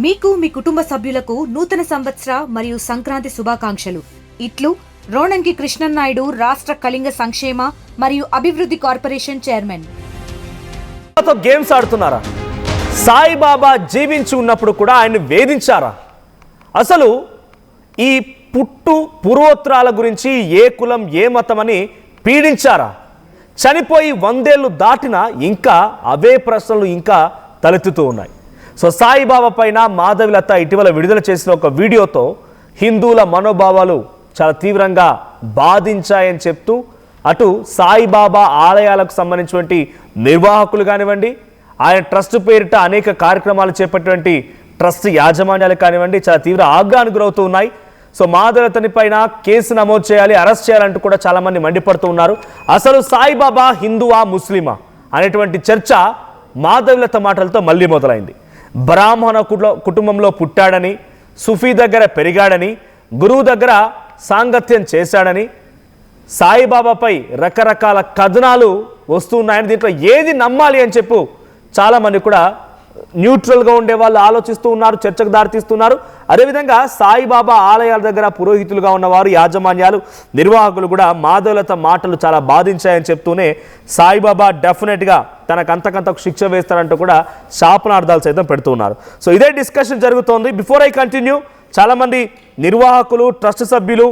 మీకు మీ కుటుంబ సభ్యులకు నూతన సంవత్సర మరియు సంక్రాంతి శుభాకాంక్షలు. ఇట్లు రోణంకి కృష్ణన్నాయుడు, రాష్ట్ర కళింగ సంక్షేమ మరియు అభివృద్ధి కార్పొరేషన్ చైర్మన్. గేమ్స్ ఆడుతున్నారా? సాయిబాబా జీవించి ఉన్నప్పుడు కూడా ఆయన వేధించారా? అసలు ఈ పూర్వోత్తరాల గురించి ఏ కులం ఏ మతం అని పీడించారా? చనిపోయి 100 ఏళ్ళు దాటినా ఇంకా అవే ప్రశ్నలు ఇంకా తలెత్తుతూ ఉన్నాయి. సో సాయిబాబా పైన మాధవిలత ఇటీవల విడుదల చేసిన ఒక వీడియోతో హిందువుల మనోభావాలు చాలా తీవ్రంగా బాధించాయని చెప్తూ అటు సాయిబాబా ఆలయాలకు సంబంధించినటువంటి నిర్వాహకులు కానివ్వండి, ఆయన ట్రస్ట్ పేరిట అనేక కార్యక్రమాలు చేపట్టినటువంటి ట్రస్ట్ యాజమాన్యాలు కానివ్వండి చాలా తీవ్ర ఆగ్రహానికి గురవుతూ ఉన్నాయి. సో మాధవిలతని పైన కేసు నమోదు చేయాలి, అరెస్ట్ చేయాలంటూ కూడా చాలామంది మండిపడుతూ ఉన్నారు. అసలు సాయిబాబా హిందువా ముస్లిమా అనేటువంటి చర్చ మాధవిలత మాటలతో మళ్ళీ మొదలైంది. బ్రాహ్మణ కుటుంబంలో పుట్టాడని, సుఫీ దగ్గర పెరిగాడని, గురువు దగ్గర సాంగత్యం చేశాడని, సాయిబాబాపై రకరకాల కథనాలు వస్తున్నాయని, దీంట్లో ఏది నమ్మాలి అని చెప్పు చాలామంది కూడా న్యూట్రల్గా ఉండే వాళ్ళు ఆలోచిస్తూ ఉన్నారు, చర్చకు దారితీస్తున్నారు. అదేవిధంగా సాయిబాబా ఆలయాల దగ్గర పురోహితులుగా ఉన్నవారు, యాజమాన్యాలు, నిర్వాహకులు కూడా మాధవలత మాటలు చాలా బాధించాయని చెప్తూనే సాయిబాబా డెఫినెట్గా తనకు అంతకంతకు శిక్ష వేస్తారంటూ కూడా శాపనార్థాలు సైతం పెడుతున్నారు. సో ఇదే డిస్కషన్ జరుగుతోంది. బిఫోర్ ఐ కంటిన్యూ, చాలామంది నిర్వాహకులు, ట్రస్ట్ సభ్యులు,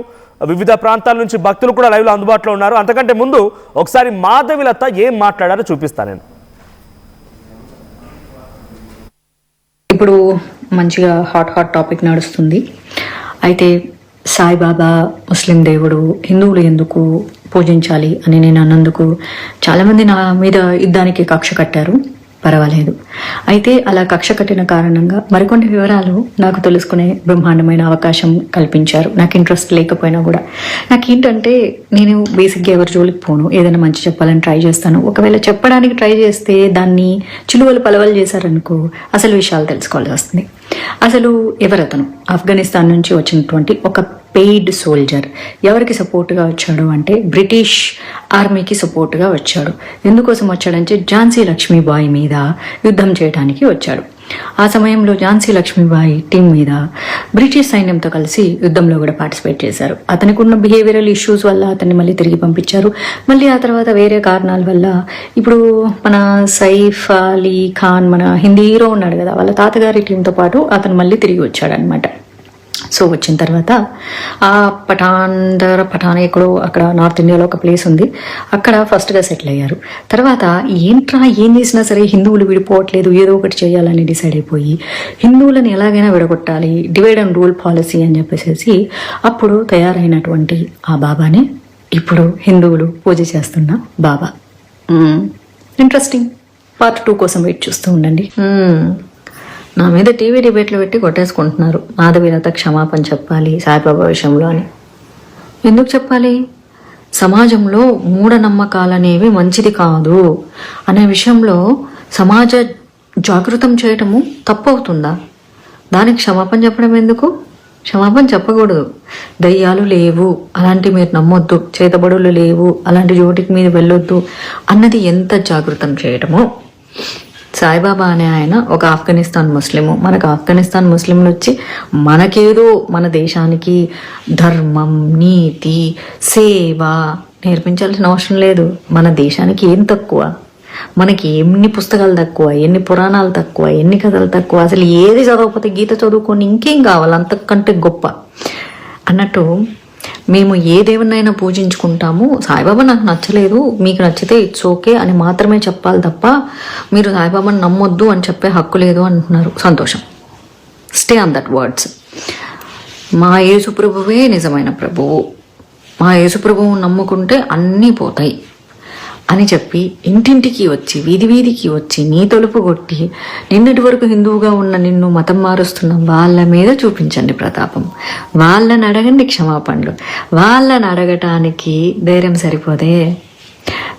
వివిధ ప్రాంతాల నుంచి భక్తులు కూడా లైవ్లో అందుబాటులో ఉన్నారు. అంతకంటే ముందు ఒకసారి మాధవిలత ఏం మాట్లాడారో చూపిస్తాను నేను. ఇప్పుడు మంచిగా హాట్ టాపిక్ నడుస్తుంది. అయితే సాయిబాబా ముస్లిం దేవుడు, హిందువులు ఎందుకు పూజించాలి అని నేను అన్నందుకు చాలామంది నా మీద యుద్ధానికి కక్ష కట్టారు. పర్వాలేదు. అయితే అలా కక్ష కట్టిన కారణంగా మరికొన్ని వివరాలు నాకు తెలుసుకునే బ్రహ్మాండమైన అవకాశం కల్పించారు. నాకు ఇంట్రెస్ట్ లేకపోయినా కూడా. నాకేంటంటే నేను బేసిక్గా ఎవరి జోలికి పోను, ఏదైనా మంచి చెప్పాలని ట్రై చేస్తాను. ఒకవేళ చెప్పడానికి ట్రై చేస్తే దాన్ని చిలువలు పలవలు చేశారనుకో అసలు విషయాలు తెలుసుకోవాల్సి వస్తుంది. అసలు ఎవరతను? ఆఫ్ఘనిస్తాన్ నుంచి వచ్చినటువంటి ఒక పెయిడ్ సోల్జర్. ఎవరికి సపోర్ట్గా వచ్చాడు అంటే బ్రిటిష్ ఆర్మీకి సపోర్ట్గా వచ్చాడు. ఎందుకోసం వచ్చాడంటే ఝాన్సీ లక్ష్మీబాయి మీద యుద్ధం చేయడానికి వచ్చాడు. ఆ సమయంలో ఝాన్సీ లక్ష్మీబాయి టీం మీద బ్రిటిష్ సైన్యంతో కలిసి యుద్ధంలో కూడా పార్టిసిపేట్ చేశారు. అతనికి ఉన్న బిహేవియరల్ ఇష్యూస్ వల్ల అతన్ని మళ్ళీ తిరిగి పంపించారు. మళ్ళీ ఆ తర్వాత వేరే కారణాల వల్ల ఇప్పుడు మన సైఫ్ అలీ ఖాన్, మన హిందీ హీరో ఉన్నాడు కదా, వాళ్ళ తాతగారి టీంతో పాటు అతను మళ్ళీ తిరిగి వచ్చాడు అనమాట. సో వచ్చిన తర్వాత ఆ పఠాన్ ఎక్కడో అక్కడ నార్త్ ఇండియాలో ఒక ప్లేస్ ఉంది, అక్కడ ఫస్ట్గా సెటిల్ అయ్యారు. తర్వాత ఏంట్రా ఏం చేసినా సరే హిందువులు విడిపోవట్లేదు, ఏదో ఒకటి చేయాలని డిసైడ్ అయిపోయి హిందువులను ఎలాగైనా విడగొట్టాలి, డివైడ్ అండ్ రూల్ పాలసీ అని చెప్పేసి అప్పుడు తయారైనటువంటి ఆ బాబానే ఇప్పుడు హిందువులు పూజ చేస్తున్న బాబా. ఇంట్రెస్టింగ్. పార్ట్ 2 కోసం వెయిట్ చూస్తూ ఉండండి. నా మీద టీవీ డిబేట్లు పెట్టి కొట్టేసుకుంటున్నారు. మాధవిలత క్షమాపణ చెప్పాలి సాయిబాబా విషయంలో అని. ఎందుకు చెప్పాలి? సమాజంలో మూఢనమ్మకాలనేవి మంచిది కాదు అనే విషయంలో సమాజ జాగృతం చేయటము తప్పవుతుందా? దానికి క్షమాపణ చెప్పడం ఎందుకు? క్షమాపణ చెప్పకూడదు. దయ్యాలు లేవు, అలాంటి మీరు నమ్మొద్దు, చేతబడులు లేవు, అలాంటి జోటికి మీద వెళ్ళొద్దు అన్నది ఎంత జాగృతం చేయటమో. సాయిబాబా అనే ఆయన ఒక ఆఫ్ఘనిస్తాన్ ముస్లిము. మనకు ఆఫ్ఘనిస్తాన్ ముస్లింలు వచ్చి మనకేదో మన దేశానికి ధర్మం, నీతి, సేవ నేర్పించాల్సిన అవసరం లేదు. మన దేశానికి ఏం తక్కువ? మనకి ఎన్ని పుస్తకాలు తక్కువ, ఎన్ని పురాణాలు తక్కువ, ఎన్ని కథలు తక్కువ? అసలు ఏది చదవకపోతే గీత చదువుకొని ఇంకేం కావాలి అంతకంటే గొప్ప అన్నట్టు మేము ఏ దేవునైనా పూజించుకుంటాము. సాయిబాబా నాకు నచ్చలేదు, మీకు నచ్చితే ఇట్స్ ఓకే అని మాత్రమే చెప్పాలి తప్ప మీరు సాయిబాబాని నమ్మొద్దు అని చెప్పే హక్కు లేదు అంటున్నారు. సంతోషం. Stay on that words. మా యేసుప్రభువే నిజమైన ప్రభువు, మా యేసుప్రభువు నమ్ముకుంటే అన్నీ పోతాయి అని చెప్పి ఇంటింటికి వచ్చి వీధి వీధికి వచ్చి నీ తలుపు కొట్టి నిన్నటి వరకు హిందువుగా ఉన్న నిన్ను మతం మారుస్తున్న వాళ్ళ మీద చూపించండి ప్రతాపం. వాళ్ళని అడగండి క్షమాపణలు. వాళ్ళని అడగటానికి ధైర్యం సరిపోదే.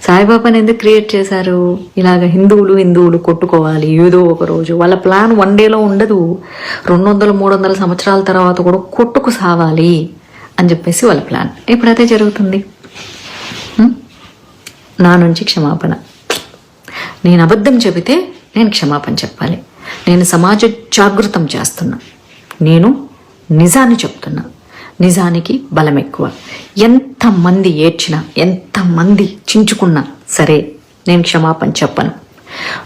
సాయిబాబాని ఎందుకు క్రియేట్ చేశారు? ఇలాగ హిందువులు కొట్టుకోవాలి ఏదో ఒక రోజు. వాళ్ళ ప్లాన్ 1 డేలో ఉండదు, 200-300 సంవత్సరాల తర్వాత కూడా కొట్టుకు సావాలి అని చెప్పేసి వాళ్ళ ప్లాన్. ఇప్పుడు అదే జరుగుతుంది. నా నుంచి క్షమాపణ. నేను అబద్ధం చెబితే నేను క్షమాపణ చెప్పాలి. నేను సమాజ జాగృతం చేస్తున్నా, నేను నిజాన్ని చెప్తున్నా. నిజానికి బలం ఎక్కువ. ఎంతమంది ఏడ్చినా, ఎంతమంది చించుకున్నా సరే నేను క్షమాపణ చెప్పను.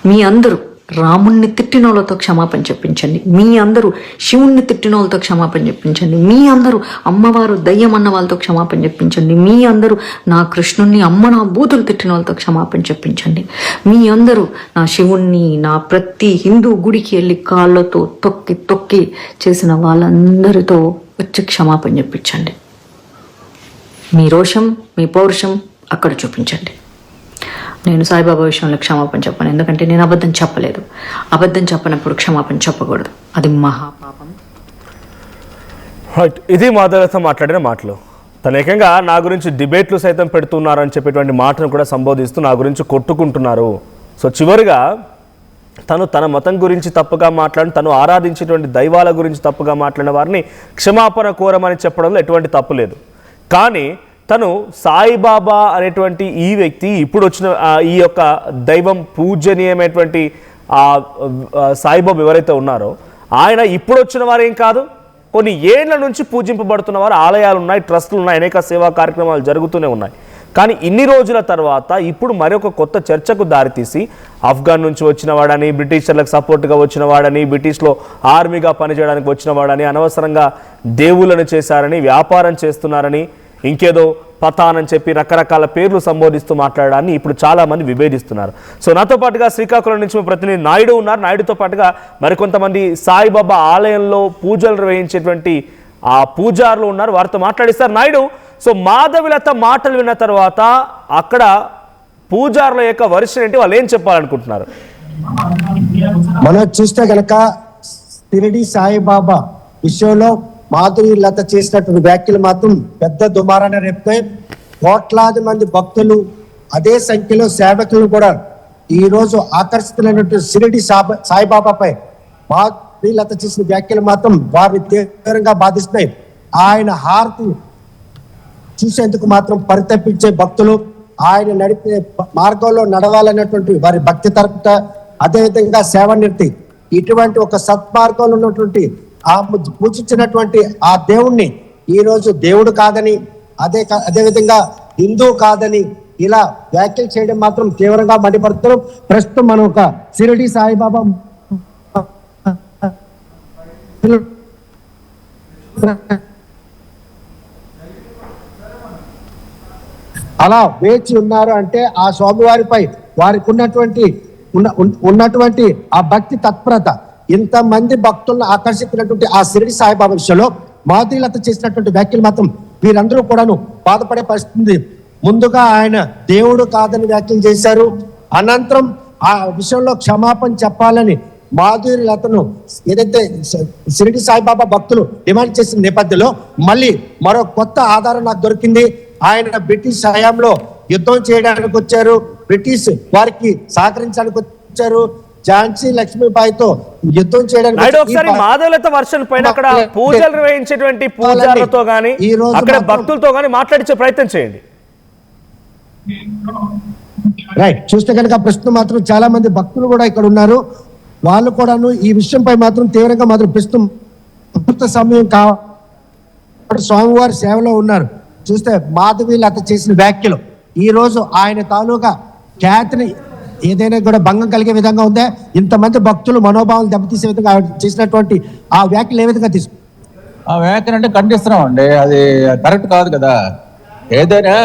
మీ అందరూ రాముణ్ణి తిట్టినోళ్ళతో క్షమాపణ చెప్పించండి, మీ అందరూ శివుణ్ణి తిట్టినోళ్ళతో క్షమాపణ చెప్పించండి, మీ అందరూ అమ్మవారు దయ్యం అన్న వాళ్ళతో క్షమాపణ చెప్పించండి, మీ అందరూ నా కృష్ణుణ్ణి అమ్మ నా బూతులు తిట్టిన వాళ్ళతో క్షమాపణ చెప్పించండి, మీ అందరూ నా శివుణ్ణి నా ప్రతి హిందూ గుడికి వెళ్ళి కాళ్ళతో తొక్కి తొక్కి చేసిన వాళ్ళందరితో వచ్చి క్షమాపణ చెప్పించండి. మీ రోషం మీ పౌరుషం అక్కడ చూపించండి. నేను సాయిబాబా విషయంలో క్షమాపణ చెప్పను, ఎందుకంటే నేను అబద్ధం చెప్పలేదు. అబద్ధం చెప్పనప్పుడు క్షమాపణ చెప్పకూడదు, అది మహాపాపం. రైట్, ఇది మాధవతో మాట్లాడిన మాటలు. తను ఏకంగా నా గురించి డిబేట్లు సైతం పెడుతున్నారు అని చెప్పేటువంటి మాటను కూడా సంబోధిస్తూ నా గురించి కొట్టుకుంటున్నారు. సో చివరిగా తను తన మతం గురించి తప్పుగా మాట్లాడి, తను ఆరాధించేటువంటి దైవాల గురించి తప్పుగా మాట్లాడిన వారిని క్షమాపణ కోరమని చెప్పడంలో ఎటువంటి తప్పు లేదు. కానీ తను సాయిబాబా అనేటువంటి ఈ వ్యక్తి ఇప్పుడు వచ్చిన ఈ యొక్క దైవం పూజనీయమైనటువంటి సాయిబాబా ఎవరైతే ఉన్నారో ఆయన ఇప్పుడు వచ్చిన వారేం కాదు, కొన్ని ఏళ్ల నుంచి పూజింపబడుతున్న వారు ఆలయాలు ఉన్నాయి, ట్రస్టులు ఉన్నాయి, అనేక సేవా కార్యక్రమాలు జరుగుతూనే ఉన్నాయి. కానీ ఇన్ని రోజుల తర్వాత ఇప్పుడు మరొక కొత్త చర్చకు దారితీసి ఆఫ్ఘన్ నుంచి వచ్చిన వాడని, బ్రిటిషర్లకు సపోర్ట్గా వచ్చిన వాడని, బ్రిటిష్లో ఆర్మీగా పనిచేయడానికి వచ్చిన వాడని, అనవసరంగా దేవుళ్ళను చేశారని, వ్యాపారం చేస్తున్నారని, ఇంకేదో పతాన్ అని చెప్పి రకరకాల పేర్లు సంబోధిస్తూ మాట్లాడడాన్ని ఇప్పుడు చాలామంది విభేదిస్తున్నారు. సో నాతో పాటుగా శ్రీకాకుళం నుంచి ప్రతినిధి నాయుడు ఉన్నారు. నాయుడుతో పాటుగా మరికొంతమంది సాయిబాబా ఆలయంలో పూజలు నిర్వహించేటువంటి పూజారులు ఉన్నారు, వారితో మాట్లాడిస్తారు. నాయుడు, సో మాధవిలత మాటలు విన్న తర్వాత అక్కడ పూజారుల యొక్క వర్షన్ ఏంటి, వాళ్ళు ఏం చెప్పాలనుకుంటున్నారు? మనం చూస్తే గనక షిరిడి సాయిబాబా విషయంలో మాధురి లత చేసినటువంటి వ్యాఖ్యలు మాత్రం పెద్ద దుమారాన్ని రేపుతాయి. కోట్లాది మంది భక్తులు, అదే సంఖ్యలో సేవకులు కూడా ఈ రోజు ఆకర్షితులైనటువంటి షిరిడి సాయిబాబాపై మాధురి లత చేసిన వ్యాఖ్యలు మాత్రం వారిని తీవ్రంగా బాధిస్తున్నాయి. ఆయన హారతి చూసేందుకు మాత్రం పరితపించే భక్తులు, ఆయన నడిపే మార్గంలో నడవాలనేటువంటి వారి భక్తి తరపుట, అదేవిధంగా సేవనిర్తి, ఇటువంటి ఒక సత్మార్గంలో ఉన్నటువంటి పూజించినటువంటి ఆ దేవుణ్ణి ఈ రోజు దేవుడు కాదని, అదేవిధంగా హిందూ కాదని ఇలా వ్యాఖ్యలు చేయడం మాత్రం తీవ్రంగా మండిపడుతున్నాం. ప్రస్తుతం మనం ఒక షిరిడి సాయిబాబా అలా వేచి ఉన్నారు అంటే ఆ స్వామివారిపై వారికి ఉన్నటువంటి ఆ భక్తి తత్పరత, ఇంతమంది భక్తులను ఆకర్షించినటువంటి ఆ షిరిడి సాయిబాబా విషయంలో మాధురిలత చేసినటువంటి వ్యాఖ్యలు మాత్రం వీరందరూ కూడాను బాధపడే పరిస్థితి. ముందుగా ఆయన దేవుడు కాదని వ్యాఖ్యలు చేశారు, అనంతరం ఆ విషయంలో క్షమాపణ చెప్పాలని మాధురిలతను ఏదైతే షిరిడి సాయిబాబా భక్తులు డిమాండ్ చేసిన నేపథ్యంలో మళ్ళీ మరో కొత్త ఆధారం నాకు దొరికింది. ఆయన బ్రిటిష్ హయాంలో యుద్ధం చేయడానికి వచ్చారు, బ్రిటిష్ వారికి సహకరించడానికి వచ్చారు, ఝాన్సీ లక్ష్మీబాయితో యుద్ధం చేయడానికి మాధవలత వర్షన్ పైన అక్కడ పూజలు నిర్వహించేటువంటి పూజారులతో గానీ అక్కడ భక్తులతో గానీ మాట్లాడించే ప్రయత్నం చేయండి. రైట్, చూస్తే కనుక ప్రస్తుతం మాత్రం చాలా మంది భక్తులు కూడా ఇక్కడ ఉన్నారు, వాళ్ళు కూడాను ఈ విషయంపై మాత్రం తీవ్రంగా మాత్రం ప్రస్తుతం ముహూర్త సమయం కాబట్టి స్వామివారి సేవలో ఉన్నారు. చూస్తే మాధవీలత చేసిన వ్యాఖ్యలు ఈ రోజు ఆయన తాలూకా ఖ్యాతిని ఏదైనా కూడా భంగం కలిగే విధంగా ఉందా, ఇంతమంది భక్తులు మనోభావాలు దెబ్బతీసే విధంగా చేసినటువంటి ఆ వ్యాఖ్యలు ఏ విధంగా ఆ వ్యాఖ్యలు అంటే ఖండిస్తున్నాం అండి, అది కరెక్ట్ కాదు కదా. ఏదైనా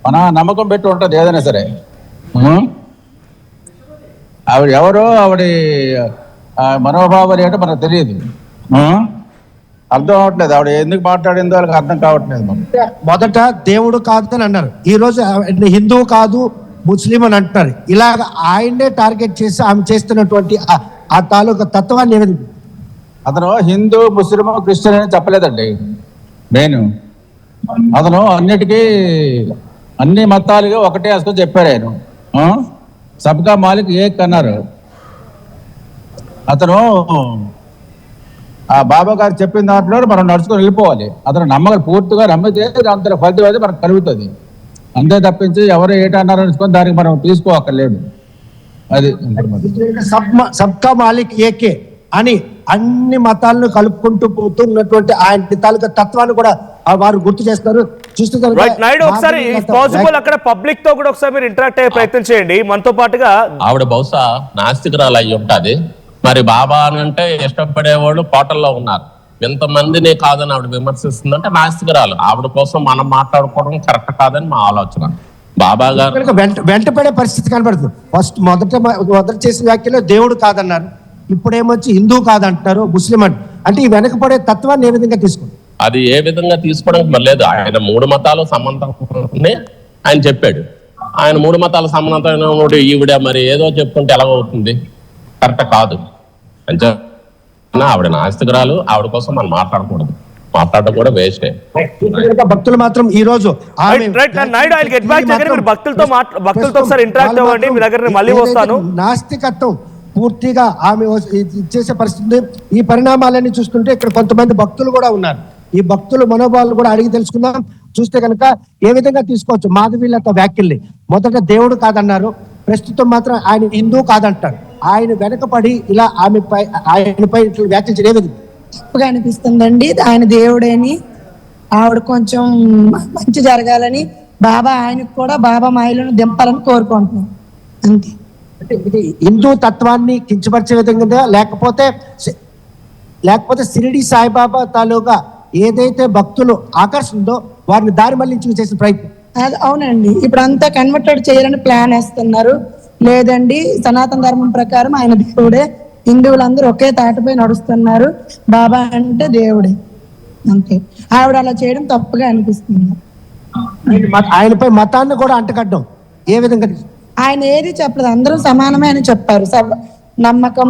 మన నమ్మకం పెట్టి ఉంటుంది ఏదైనా సరే. ఆవిడ ఎవరో ఆవిడ మనోభావాలు ఏంటో మనకు తెలియదు, అర్థం అవ్వట్లేదు. ఆవిడ ఎందుకు మాట్లాడిందో వాళ్ళకి అర్థం కావట్లేదు. మొదట దేవుడు కాదు అని అన్నారు, ఈ రోజు హిందువు కాదు ముస్లిం అని అంటున్నారు. ఇలాగ ఆయన్నే టార్గెట్ చేసి ఆమె చేస్తున్నటువంటి ఆ తాలూకా తత్వాన్ని అతను హిందూ ముస్లిం క్రిస్టియన్ అని చెప్పలేదండి. నేను అతను అన్ని మతాలుగా ఒకటే అసలు చెప్పారు. ఆయన సబ్కా మాలిక్ ఏక్ అన్నారు. అతను ఆ బాబా గారు చెప్పిన దాంట్లో మనం నడుచుకొని వెళ్ళిపోవాలి. అతను పూర్తిగా నమ్మితే అంత ఫలితం అయితే మనకు కలుగుతుంది. అంతే తప్పించి ఎవరు ఏటన్నారు అనుకొని దానికి మనం తీసుకోక్కర్లేదు. అది సబ్కా మాలిక్ ఏకే అని అన్ని మతాలను కలుపుకుంటూ పోతున్నటువంటి ఆయన తాలూకా తత్వాన్ని కూడా వారు గుర్తు చేస్తారు. చూస్తూ రైట్ నాయుడు, ఒకసారి పాసిబుల్ అక్కడ పబ్లిక్ తో కూడా ఒకసారి మీరు ఇంటరాక్ట్ అయ్యే ప్రయత్నం చేయండి మనతో పాటుగా. ఆవిడ బహుశా నాస్తికురాలు అయి ఉంటది. మరి బాబా అని అంటే ఇష్టపడేవాళ్ళు కోటల్లో ఉన్నారు. ఎంతమందిని కాదని ఆవిడ విమర్శిస్తుందంటే నాస్తికురాలు. ఆవిడ కోసం మనం మాట్లాడుకోవడం కరెక్ట్ కాదని మా ఆలోచన. బాబా గారు వెంటపడే పరిస్థితి కనబడుతుంది. ఫస్ట్ మొదట చేసిన వ్యాఖ్యలో దేవుడు కాదన్నారు, ఇప్పుడేమొచ్చి హిందూ కాదంటున్నారు, ముస్లిం అంటే ఈ వెనకపడే తత్వాన్ని ఏ విధంగా తీసుకుంటారు? అది ఏ విధంగా తీసుకోవడానికి మరి లేదు. ఆయన 3 మతాలు సంబంధం ఆయన చెప్పాడు. ఆయన 3 మతాల సంబంధం ఈవిడ మరి ఏదో చెప్తుంటే ఎలాగవుతుంది? కరెక్ట్ కాదు. అంటే ఆవిడ నాస్తికురాలు. ఆవిడ కోసం మనం మాట్లాడకూడదు, మాట్లాడడం కూడా వేస్టే. భక్తులు మాత్రం ఈ రోజు భక్తులతో ఒకసారి ఇంటరాక్ట్ అవ్వండి. మీ దగ్గర మళ్ళీ వస్తాను. నాస్తికత్వం పూర్తిగా ఆమె చేసే పరిస్థితి. ఈ పరిణామాలన్నీ చూస్తుంటే ఇక్కడ కొంతమంది భక్తులు కూడా ఉన్నారు. ఈ భక్తులు మనోభావాలు కూడా అడిగి తెలుసుకుందాం. చూస్తే కనుక ఏ విధంగా తీసుకోవచ్చు మాధవీలత వ్యాఖ్యల్ని. మొదట దేవుడు కాదన్నారు, ప్రస్తుతం మాత్రం ఆయన హిందూ కాదంటారు. ఆయన వెనకపడి ఇలా ఆయనపై వ్యాఖ్యలు చేయలేదు. తప్పుగా అనిపిస్తుందండి. ఆయన దేవుడేని, ఆవిడ కొంచెం మంచి జరగాలని బాబా ఆయనకు కూడా బాబా మాయలను దింపాలని కోరుకుంటున్నాం అంతే. అంటే ఇది హిందూ తత్వాన్ని కించపరిచే విధంగా లేకపోతే షిరిడి సాయిబాబా తాలూకా ఏదైతే భక్తులు ఆకర్షణతో వారిని దారి మళ్లించి చేసిన ప్రయత్నం? అవునండి, ఇప్పుడు అంతా కన్వర్టెడ్ చేయాలని ప్లాన్ వేస్తున్నారు. లేదండి, సనాతన ధర్మం ప్రకారం ఆయన దేవుడే, హిందువులందరూ ఒకే తాటిపై నడుస్తున్నారు, బాబా అంటే దేవుడే అంతే. ఆవిడ అలా చేయడం తప్పుగా అనిపిస్తుంది. ఆయనపై మతాన్ని కూడా అంటకట్టడం ఏ విధంగా? ఆయన ఏది చెప్పలేదు, అందరూ సమానమే అని చెప్పారు. నమ్మకం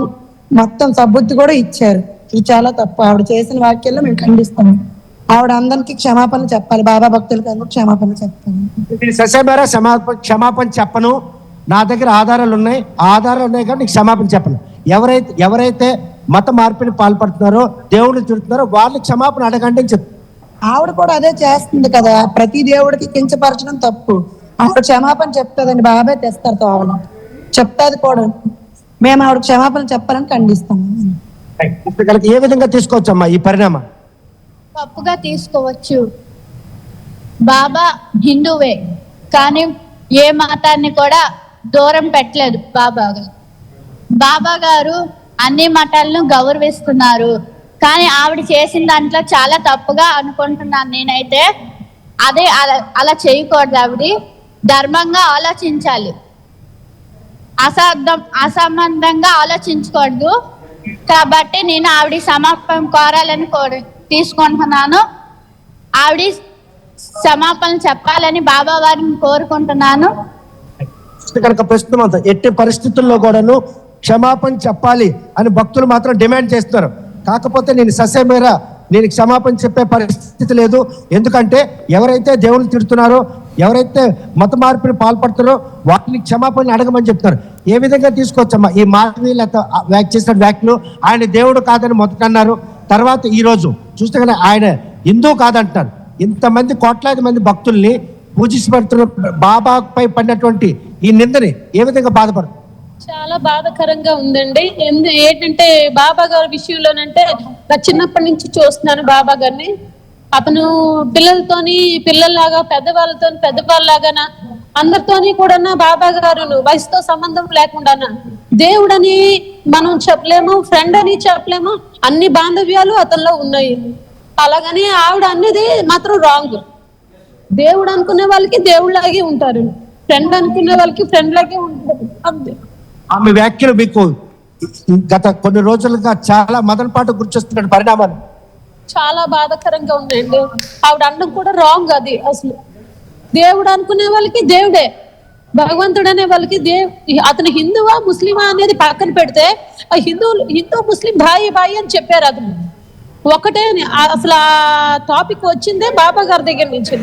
మొత్తం సబ్బుద్ధి కూడా ఇచ్చారు. ఇది చాలా తప్పు. ఆవిడ చేసిన వాక్యాల్లో మేము ఖండిస్తాము. ఆవిడ అందరికి క్షమాపణ చెప్పాలి, బాబా భక్తులకి అందరూ క్షమాపణ చెప్పాలి. ససేమేరా క్షమాపణ చెప్పను, నా దగ్గర ఆధారాలు ఉన్నాయి కానీ నీకు క్షమాపణ చెప్పను. ఎవరైతే మత మార్పిడి పాల్పడుతున్నారో, దేవుడిని తిడుతున్నారో వాళ్ళకి క్షమాపణ అడగండి అని చెప్పు. ఆవిడ కూడా అదే చేస్తుంది కదా, ప్రతి దేవుడికి కించపరచడం తప్పు. ఆవిడ క్షమాపణ చెప్తాదండి, బాబాయ్ తెస్తారు ఆవిడ చెప్తాది కూడా. మేము ఆవిడ క్షమాపణ చెప్పాలని ఖండిస్తాము. ఏ విధంగా తీసుకోవచ్చమ్మా ఈ పరిణామం? తప్పుగా తీసుకోవచ్చు. బాబా హిందువే, కానీ ఏ మతాన్ని కూడా దూరం పెట్టలేదు బాబా గారు అన్ని మతాలను గౌరవిస్తున్నారు. కానీ ఆవిడ చేసిన దాంట్లో చాలా తప్పుగా అనుకుంటున్నాను నేనైతే. అదే అలా చేయకూడదు. ఆవిడ ధర్మంగా ఆలోచించాలి, అసంబంధంగా ఆలోచించకూడదు. కాబట్టి నేను ఆవిడ సమాపణ కోరాలని తీసుకుంటున్నాను. ఆవిడ సమాపణ చెప్పాలని బాబా వారిని కోరుకుంటున్నాను. కనుక ప్రస్తుతం అంతా ఎట్టి పరిస్థితుల్లో కూడాను క్షమాపణ చెప్పాలి అని భక్తులు మాత్రం డిమాండ్ చేస్తున్నారు. కాకపోతే నేను క్షమాపణ చెప్పే పరిస్థితి లేదు. ఎందుకంటే ఎవరైతే దేవుళ్ళు తిడుతున్నారో, ఎవరైతే మత మార్పిడి పాల్పడుతున్నారో వాటిని క్షమాపణ అడగమని చెప్తున్నారు. ఏ విధంగా తీసుకోవచ్చమ్మా ఈ మాధవీలత చేసిన వ్యాఖ్యలు? ఆయన దేవుడు కాదని మొదట అన్నారు, తర్వాత ఈ రోజు చూస్తే కానీ ఆయన హిందూ కాదంటారు. ఇంతమంది కోట్లాది మంది భక్తుల్ని పూజించి పెడుతున్న బాబాపై పడినటువంటి ఈ నిందని ఏ విధంగా బాధపడు? చాలా బాధాకరంగా ఉందండి. ఏంటంటే బాబా గారి విషయంలోనంటే నా చిన్నప్పటి నుంచి చూస్తున్నాను బాబా గారిని. అతను పిల్లల్లాగా పెద్దవాళ్ళలాగా అందరితోని కూడా బాబా గారు వయసుతో సంబంధం లేకుండా దేవుడని మనం చెప్పలేము, ఫ్రెండ్ అని చెప్పలేము, అన్ని బాంధవ్యాలు అతనిలో ఉన్నాయి. అలాగని ఆవిడ అనేది మాత్రం రాంగ్. దేవుడు అనుకునే వాళ్ళకి దేవుళ్ళలాగే ఉంటారు, ఫ్రెండ్ అనుకునే వాళ్ళకి ఫ్రెండ్ లాగే ఉంటారు అంతే. ఆమె వ్యాఖ్యలు మీకు గత కొన్ని రోజులుగా చాలా మదనపాటు గుర్చొస్తున్న పరిణామాలు చాలా బాధాకరంగా ఉన్నాయండి. ఆవిడ అనడం కూడా రాంగ్. అది అసలు దేవుడు అనుకునే వాళ్ళకి దేవుడే, భగవంతుడు అనే వాళ్ళకి అతను హిందువా ముస్లిమా అనేది పక్కన పెడితే హిందూ ముస్లిం భాయి అని చెప్పారు. అతను ఒకటే అసలు ఆ టాపిక్ వచ్చిందే బాబా గారి దగ్గర నుంచి.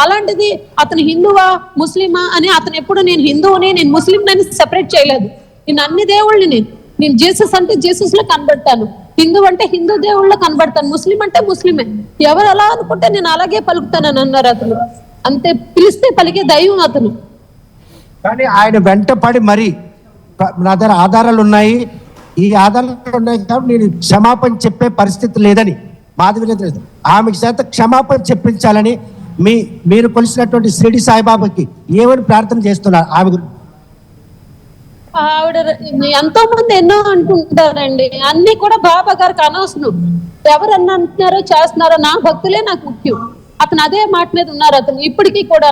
అలాంటిది అతను హిందువా ముస్లిమా అని అతను ఎప్పుడు నేను హిందువుని నేను ముస్లిం అని సెపరేట్ చేయలేదు. నేను అన్ని దేవుళ్ళని నేను జీసస్ అంటే జీసస్ లో కనబడతాను, హిందూ అంటే హిందూ దేవుళ్ళలో కనబడతాను, ముస్లిం అంటే ముస్లిమే. ఎవరు అలా అనుకుంటే నేను అలాగే పలుకుతానని అన్నారు. అతను అంతే, పిలిస్తే పలికే దైవం అతను. కానీ ఆయన వెంట పడి మరి నా దగ్గర ఆధారాలు ఉన్నాయి, ఈ ఆధారాలు ఉన్నాయి కాబట్టి నేను క్షమాపణ చెప్పే పరిస్థితి లేదని మాధవి ఆమెకి చేత క్షమాపణ చెప్పించాలని మీరు కొలిసినటువంటి షిరిడి సాయిబాబాకి ఏమని ప్రార్థన చేస్తున్నారు ఆమె గురించి? ఆవిడ ఎంతో మంది ఎన్నో అంటుంటారండి, అన్ని కూడా బాబా గారికి అనవసరం. ఎవరన్నా అంటున్నారో చేస్తున్నారో, నా భక్తులే నాకు ముఖ్యం. అతను అదే మాట మీద ఉన్నారు. అతను ఇప్పటికీ కూడా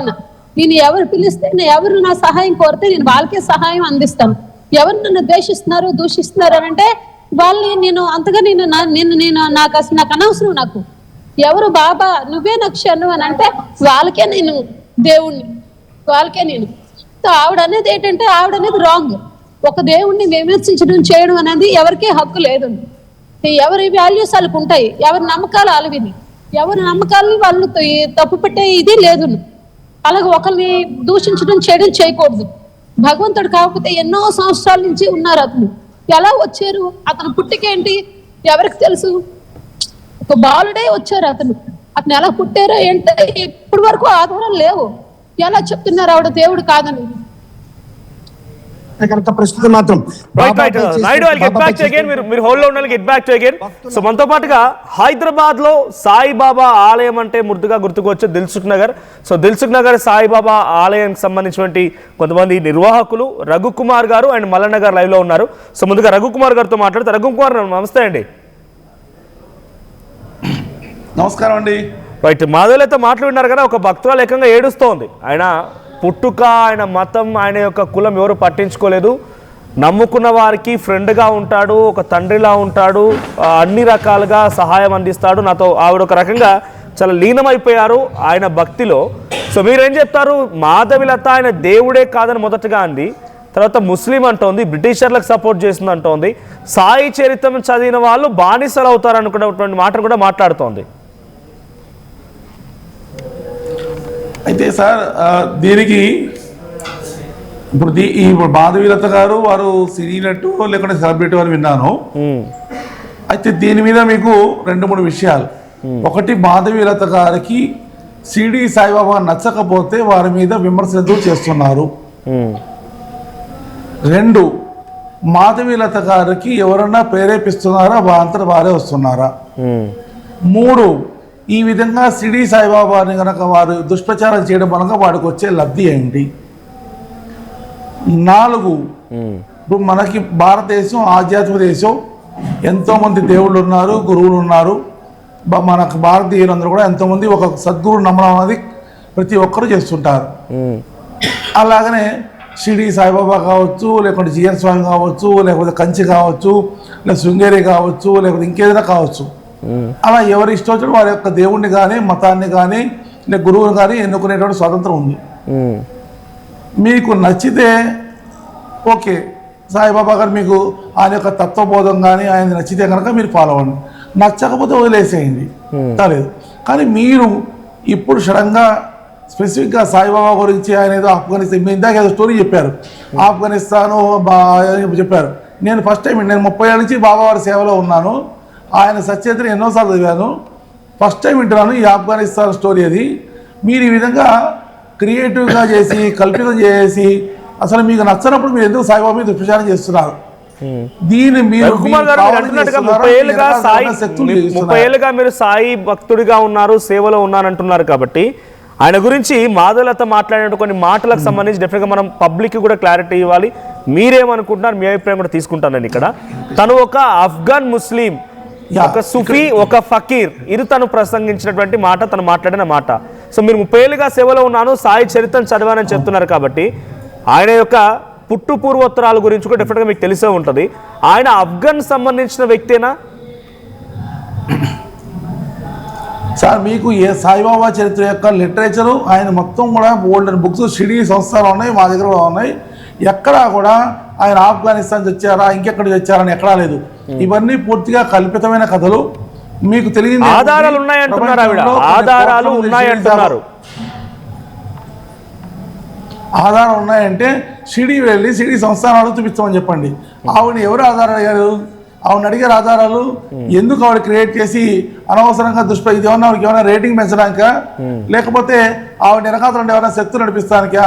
నేను ఎవరు పిలిస్తే, ఎవరు నా సహాయం కోరితే నేను వాళ్ళకే సహాయం అందిస్తాను. ఎవరు నన్ను ద్వేషిస్తున్నారు, దూషిస్తున్నారు అని అంటే వాళ్ళని నేను అంతగా నాకు అసలు నాకు అనవసరం. నాకు ఎవరు బాబా నువ్వే నాకు శరణు అని అంటే వాళ్ళకే నేను దేవుణ్ణి, వాళ్ళకే నేను. ఆవిడ అనేది ఏంటంటే ఆవిడ అనేది రాంగ్. ఒక దేవుణ్ణి విమర్శించడం చేయడం అనేది ఎవరికీ హక్కు లేదు. ఎవరి వాల్యూస్ వాళ్ళకు ఉంటాయి, ఎవరి నమ్మకాలు వాళ్ళవి, ఎవరి నమ్మకాలని వాళ్ళు తప్పు పెట్టే ఇది లేదు. అలాగే ఒకరిని దూషించడం చేయడం చేయకూడదు. భగవంతుడు కాకపోతే ఎన్నో సంవత్సరాల నుంచి ఉన్నారు. అతను ఎలా వచ్చారు, అతను పుట్టికేంటి ఎవరికి తెలుసు? ఒక బాలుడే వచ్చారు. అతను ఎలా పుట్టారో ఏంటో ఇప్పటి వరకు ఆధారాలు లేవు. ఎలా చెప్తున్నారు ఆవిడ దేవుడు కాదని? ప్రస్తుతం మాత్రం సో మనతో పాటుగా హైదరాబాద్ లో సాయిబాబా ఆలయం అంటే ముద్దుగా గుర్తుకొచ్చే దిల్సుఖ్ నగర్. సో దిల్సుఖ్ నగర్ సాయిబాబా ఆలయానికి సంబంధించినటువంటి కొంతమంది నిర్వాహకులు రఘుకుమార్ గారు అండ్ మల్లన్న గారు లైవ్ లో ఉన్నారు. సో ముందుగా రఘుకుమార్ గారితో మాట్లాడుతారు. రఘుకుమార్ నమస్తే అండి. నమస్కారం అండి. రైట్, మాధవులతో మాట్లాడినారు కదా, ఒక భక్తురాలు ఏకంగా ఏడుస్తోంది. ఆయన పుట్టుక, ఆయన మతం, ఆయన యొక్క కులం ఎవరు పట్టించుకోలేదు. నమ్ముకున్న వారికి ఫ్రెండ్గా ఉంటాడు, ఒక తండ్రిలా ఉంటాడు, అన్ని రకాలుగా సహాయం అందిస్తాడు. నాతో ఆవిడ ఒక రకంగా చాలా లీనమైపోయారు ఆయన భక్తిలో. సో మీరేం చెప్తారు? మాధవిలత ఆయన దేవుడే కాదని మొదటగా అంది, తర్వాత ముస్లిం అంటోంది, బ్రిటిషర్లకు సపోర్ట్ చేస్తుంది అంటోంది, సాయి చరిత్రం చదివిన వాళ్ళు బానిసలు అవుతారు అనుకున్నటువంటి మాటను కూడా మాట్లాడుతోంది. అయితే సార్ దీనికి ఇప్పుడు ఇప్పుడు మాధవీలత గారు వారు సినీనట్టు లేకుంటే సెలబ్రిటీ అని విన్నాను. అయితే దీని మీద మీకు 2-3 విషయాలు. ఒకటి, మాధవీలత గారికి షిరిడి సాయిబాబా నచ్చకపోతే వారి మీద విమర్శలు చేస్తున్నారు. 2, మాధవీలత గారికి ఎవరన్నా ప్రేరేపిస్తున్నారా, అంతటా వారే వస్తున్నారా? 3, ఈ విధంగా షిరిడి సాయిబాబాని కనుక వారు దుష్ప్రచారం చేయడం వలన వాడికి వచ్చే లబ్ధి ఏంటి? 4, ఇప్పుడు మనకి భారతదేశం ఆధ్యాత్మిక దేశం, ఎంతోమంది దేవుళ్ళు ఉన్నారు, గురువులు ఉన్నారు. మనకు భారతీయులందరూ కూడా ఎంతోమంది ఒక సద్గురు నమ్మడం అనేది ప్రతి ఒక్కరూ చేస్తుంటారు. అలాగనే షిరిడి సాయిబాబా కావచ్చు, లేకుంటే జిఎన్ స్వామి కావచ్చు, లేకపోతే కంచి కావచ్చు, లేదా శృంగేరి కావచ్చు, లేకపోతే ఇంకేదైనా కావచ్చు. అలా ఎవరి ఇష్టం వచ్చిన వారి యొక్క దేవుణ్ణి కానీ, మతాన్ని కానీ, లేదా గురువుని కానీ ఎన్నుకునేటువంటి స్వాతంత్రం ఉంది. మీకు నచ్చితే ఓకే, సాయిబాబా గారు మీకు ఆయన యొక్క తత్వబోధం కానీ ఆయన నచ్చితే కనుక మీరు ఫాలో అవ్వండి, నచ్చకపోతే వదిలేసేయండి, కాలేదు. కానీ మీరు ఇప్పుడు సడన్గా స్పెసిఫిక్గా సాయిబాబా గురించి ఆయన ఏదో ఆఫ్ఘనిస్తాన్, మీ ఇందాక ఏదో స్టోరీ చెప్పారు, ఆఫ్ఘనిస్తాను చెప్పారు. నేను ఫస్ట్ టైం, నేను 30 ఏళ్ళ నుంచి బాబా వారి సేవలో ఉన్నాను. ఆయన సత్యచరిత్రను ఎన్నోసార్లు చదివాను, ఫస్ట్ టైం వింటున్నాను ఈ ఆఫ్ఘనిస్తాన్ స్టోరీ. అది మీరు ఈ విధంగా క్రియేటివ్గా చేసి, కల్పితం చేసి, అసలు మీకు నచ్చనప్పుడు మీరు ఎందుకు సాయిబాబా మీద దుష్ప్రచారం చేస్తున్నారు? దీన్ని మీరు 30 ఏళ్ళుగా మీరు సాయి భక్తుడిగా ఉన్నారు, సేవలో ఉన్నారంటున్నారు. కాబట్టి ఆయన గురించి మాధవలత మాట్లాడిన కొన్ని మాటలకు సంబంధించి డెఫినెట్గా మనం పబ్లిక్ కూడా క్లారిటీ ఇవ్వాలి. మీరేమనుకుంటున్నారు, మీ అభిప్రాయం కూడా తీసుకుంటానండి. ఇక్కడ తను ఒక ఆఫ్ఘన్ ముస్లిం, ఒక సుఫీ, ఒక ఫకీర్, ఇది తను ప్రసంగించినటువంటి మాట, తను మాట్లాడిన మాట. సో మీరు 30 ఏళ్ళుగా సేవలో ఉన్నాను, సాయి చరిత్రను చదివానని చెప్తున్నారు. కాబట్టి ఆయన యొక్క పుట్టు పూర్వోత్తరాల గురించి కూడా డెఫినెట్గా మీకు తెలిసే ఉంటుంది. ఆయన ఆఫ్ఘన్ సంబంధించిన వ్యక్తేనా సార్? మీకు ఏ సాయిబాబా చరిత్ర యొక్క లిటరేచరు ఆయన మొత్తం కూడా ఓల్డెన్ బుక్స్ షిరిడి సంస్థలు ఉన్నాయి, మా దగ్గర ఉన్నాయి. ఎక్కడా కూడా ఆయన ఆఫ్ఘనిస్తాన్ వచ్చారా, ఇంకెక్కడికి వచ్చారని ఎక్కడా లేదు. ఇవన్నీ పూర్తిగా కల్పితమైన కథలు. మీకు తెలియదు, ఆధారాలు ఉన్నాయంటున్నారు ఆవిడ, ఆధారాలు ఉన్నాయంటున్నారు. ఆధారాలు ఉన్నాయంటే షిరిడి వెళ్ళి షిరిడి సంస్థానాలు చూపిస్తామని చెప్పండి. ఆవిడ ఎవరు ఆధారాలు అడిగారు? ఆవిడ అడిగారు ఆధారాలు. ఎందుకు ఆవిడ క్రియేట్ చేసి అనవసరంగా ఇది ఏమన్నా ఆవిడకి ఏమైనా రేటింగ్ పెంచడానికా, లేకపోతే ఆవిడ వెనకాతలు ఏమైనా శక్తులు నడిపిస్తానికా,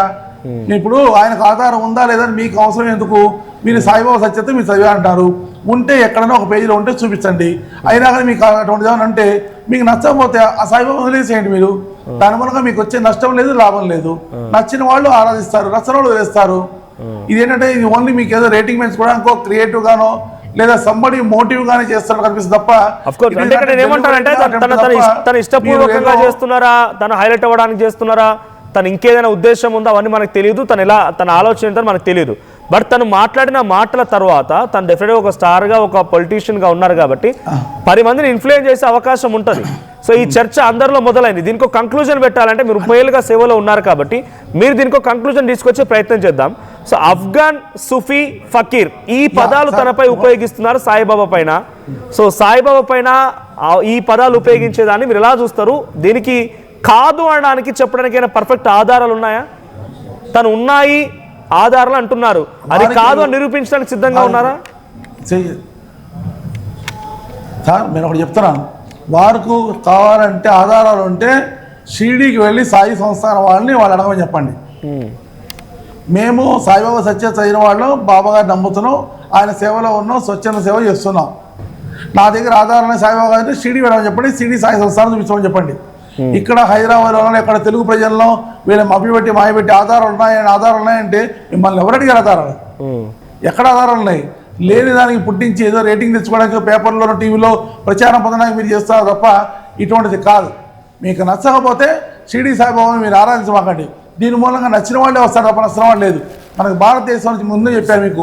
ఇప్పుడు ఆయనకు ఆధారం ఉందా లేదా అని మీకు అవసరం ఎందుకు? మీరు సాయిబాబా సత్యత మీరు చదివా అంటారు, ఉంటే ఎక్కడైనా ఒక పేజీలో ఉంటే చూపించండి. అయినా కానీ మీకు అటువంటి ఏమైనా అంటే మీకు నచ్చకపోతే ఆ సాయిబాబా వదిలేసేయండి. మీరు దాని మూలంగా మీకు వచ్చే నష్టం లేదు, లాభం లేదు. నచ్చిన వాళ్ళు ఆరాధిస్తారు, నచ్చిన వాళ్ళు వదిలేస్తారు. ఇదేంటంటే ఇది ఓన్లీ మీకు ఏదో రేటింగ్ పెంచుకోవడానికి క్రియేటివ్ గానో లేదా సంబడి మోటివ్ గానే చేస్తాడు కనిపిస్తుంది తప్ప. ఏమంటారంటే తన ఇష్టపూర్వకంగా చేస్తున్నారా, తను హైలైట్ అవ్వడానికి చేస్తున్నారా, తను ఇంకేదైనా ఉద్దేశం ఉందో అవన్నీ మనకు తెలియదు, తన ఆలోచన ఏంటో మనకు తెలియదు. బట్ తను మాట్లాడిన మాటల తర్వాత తను డెఫినెట్గా ఒక స్టార్గా ఒక పొలిటీషియన్గా ఉన్నారు కాబట్టి 10 మందిని ఇన్ఫ్లుయెన్స్ చేసే అవకాశం ఉంటుంది. సో ఈ చర్చ అందరిలో మొదలైంది. దీనికి ఒక కంక్లూజన్ పెట్టాలంటే మీరు 30 ఏళ్ళుగా సేవలో ఉన్నారు కాబట్టి మీరు దీనికి ఒక కంక్లూజన్ తీసుకొచ్చే ప్రయత్నం చేద్దాం. సో అఫ్ఘాన్, సూఫీ, ఫకీర్ ఈ పదాలు తనపై ఉపయోగిస్తున్నారు సాయిబాబా పైన. సో సాయిబాబా పైన ఈ పదాలు ఉపయోగించేదాన్ని మీరు ఎలా చూస్తారు? దీనికి కాదు అనడానికి చెప్పడానికి పర్ఫెక్ట్ ఆధారాలు ఉన్నాయా? తను ఉన్నాయి ఆధారాలు అంటున్నారు, అది కాదు అని నిరూపించడానికి సిద్ధంగా ఉన్నారా? సార్ నేను ఒకటి చెప్తున్నాను, వారికి కావాలంటే ఆధారాలు ఉంటే షిరిడీకి వెళ్ళి సాయి సంస్థానం వాళ్ళని వాళ్ళు అడగమని చెప్పండి. మేము సాయిబాబా సత్య చదివిన వాళ్ళు బాబా గారిని నమ్ముతున్నాం, ఆయన సేవలో ఉన్నాం, స్వచ్ఛంద సేవ చేస్తున్నాం. నా దగ్గర ఆధారాలు సాయిబాబా గారిని షిరిడీ వెళ్ళమని చెప్పండి, షిరిడీ సాయి సంస్థానం చూపించమని చెప్పండి. ఇక్కడ హైదరాబాద్లో ఇక్కడ తెలుగు ప్రజల్లో వీళ్ళ మభ్యపెట్టి మాయపెట్టి ఆధారాలు ఉన్నాయంటే మిమ్మల్ని ఎవరు అడిగారు? ఆధారాలు ఎక్కడ ఆధారాలు ఉన్నాయి? లేని దానికి పుట్టించి ఏదో రేటింగ్ తెచ్చుకోవడానికి పేపర్లో టీవీలో ప్రచారం పొందడానికి మీరు చేస్తారు తప్ప ఇటువంటిది కాదు. మీకు నచ్చకపోతే షిరిడీ సాయిబాబాని మీరు ఆరాధించమాకండి. దీని మూలంగా నచ్చిన వాళ్ళే వస్తారు తప్ప నచ్చిన వాళ్ళు లేదు. మనకు భారతదేశం నుంచి ముందు చెప్పారు మీకు.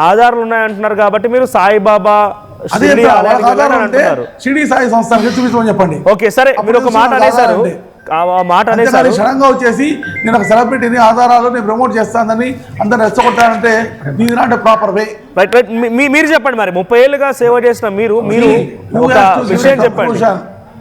ఆధారాలు ఉన్నాయంటున్నారు కాబట్టి మీరు సాయిబాబా షిరిడీ సాయి సంస్థానికి చూపించమని చెప్పండి. ఓకే సరే, మీరు ఒక మాట అనేసారు, క్షణంగా వచ్చేసి నేను ఒక సెలబ్రిటీని ఆధారాలు నేను ప్రమోట్ చేస్తానని అందరు రెచ్చగొట్టానంటే ఇది not proper way. Right right, మీరు చెప్పండి. మరి 30 ఏళ్ళుగా సేవ చేసిన మీరు ఒక విషయం చెప్పండి.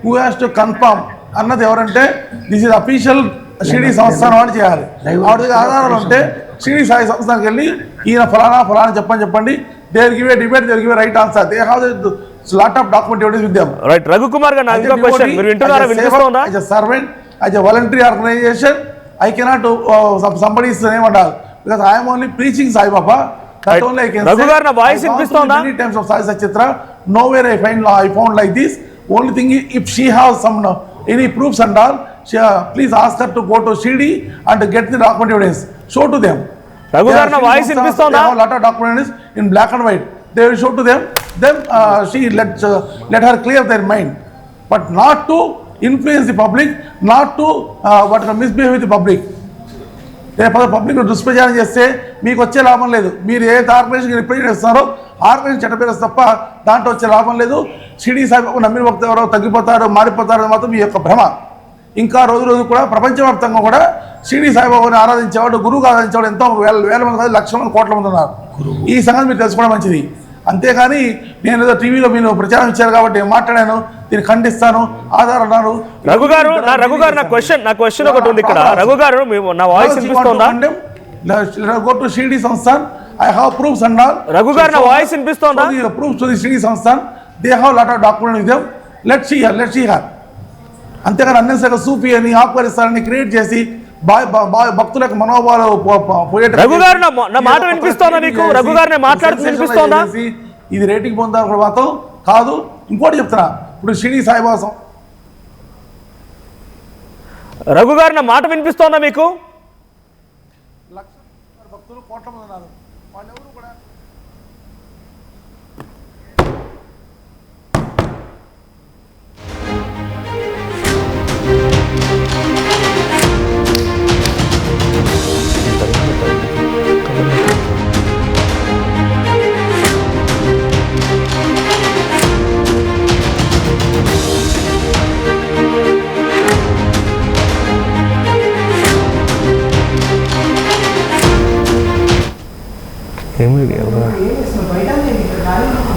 హూ హ్యాస్ టు కన్ఫర్మ్ అన్నది ఎవరంటే దిస్ ఇస్ అఫీషియల్ షిరిడీ సంస్థానం వాడు చేయాలి. ఆవిడ ఆధారాలు ఉంటే షిరిడీ సాయి సంస్థానికి వెళ్ళి ఈయన ఫలానా చెప్పండి. They will give a debate, they will give a right answer. They have a lot of document evidence with them. Right, Raghu Kumar garu na inko question meer vintunara vinnistounda? As a servant, as a voluntary organization, I cannot somebody's name and all because I am only preaching Sai Baba. That only I can say. Raghu garu na voice vinnistounda? Many times of Sai Satchitra, nowhere I found like this. Only thing is, if she has some any proofs and all, please ask her to go to Shirdi and get the document evidence. Show to them. Raghu garu na voice vinnistounda? They have a lot of documents in black and white. They will show to them. Then she let her clear their mind, but not to influence the public, not to misbehave with the public. Public దుష్ప్రచారం చేస్తే మీకు వచ్చే లాభం లేదు. మీరు ఏ organisation represent చేస్తున్నారో organisation చెడ్డపేరు తప్ప దాంట్లో వచ్చే లాభం లేదు. షిరిడీ సాయిబాబా నమ్మిన భక్తులు ఎవరో తగ్గిపోతారో మారిపోతారో మాత్రం మీ యొక్క భ్రమ. ఇంకా రోజు కూడా ప్రపంచవ్యాప్తంగా కూడా షిరిడీ సాయిబాబాని ఆరాధించేవాడు, గురువుగా ఆరాధించేవాడు ఎంతో వేల మంది కాదు, లక్షల మంది, కోట్ల మంది ఉన్నారు. ఈ సంగతి మీరు తెలుసుకోవడం మంచిది. అంతేగాని నేను ఏదో టీవీలో మీరు ప్రచారం ఇచ్చారు కాబట్టి మాట్లాడాను, దీన్ని ఖండిస్తాను, ఆధారం అన్నారు. రఘు గారు నా క్వశ్చన్ ఒకటి ఉంది ఇక్కడ. రఘు గారు నా వాయిస్ వినిపిస్తోందా? Go to Shirdi Sansthan, I have proofs and all. Raghu garu నా వాయిస్ వినిపిస్తోందా? Proofs to the Shirdi Sansthan, they have lot of document with them. Let's see here. అంతేగాని అన్నెసరిగా సూఫీ అని ఆఫ్ఘనిస్తాన్ని క్రియేట్ చేసి భక్తులకు మనోభావాలు పోయేట. రఘు గారు నా మాట వినిపిస్తోందా మీకు? రఘు గారిని మాట్లాడుతూ వినిపిస్తోందా? ఇది రేటింగ్ పొందాలి మాత్రం కాదు. ఇంకోటి చెప్తున్నా, ఇప్పుడు షిరిడీ సాయిబాబా రఘు గారు నా మాట వినిపిస్తోందా మీకు? భక్తులు కోట్ల మంది ఉన్నారు, వాళ్ళెవరు కూడా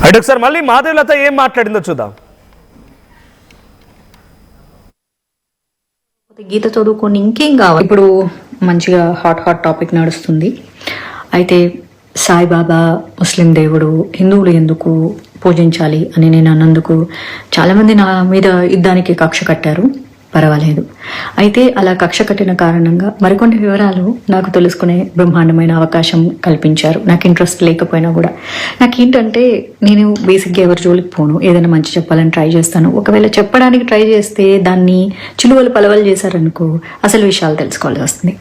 అయితే ఒకసారి మళ్ళీ మాధవీలత ఏం మాట్లాడిందో చూద్దాం. గీత చదువుకొని ఇంకేం కావాలి? ఇప్పుడు మంచిగా హాట్ టాపిక్ నడుస్తుంది. అయితే సాయిబాబా ముస్లిం దేవుడు, హిందువులు ఎందుకు పూజించాలి అని నేను అన్నందుకు చాలామంది నా మీద యుద్ధానికి కక్ష కట్టారు. పర్వాలేదు. అయితే అలా కక్ష కట్టిన కారణంగా మరికొన్ని వివరాలు నాకు తెలుసుకునే బ్రహ్మాండమైన అవకాశం కల్పించారు. నాకు ఇంట్రెస్ట్ లేకపోయినా కూడా. నాకేంటంటే నేను బేసిక్గా ఎవరి జోలికి పోను, ఏదైనా మంచి చెప్పాలని ట్రై చేస్తాను. ఒకవేళ చెప్పడానికి ట్రై చేస్తే దాన్ని చిలువలు పలవలు చేశారనుకో అసలు విషయాలు తెలుసుకోవాల్సి వస్తుంది.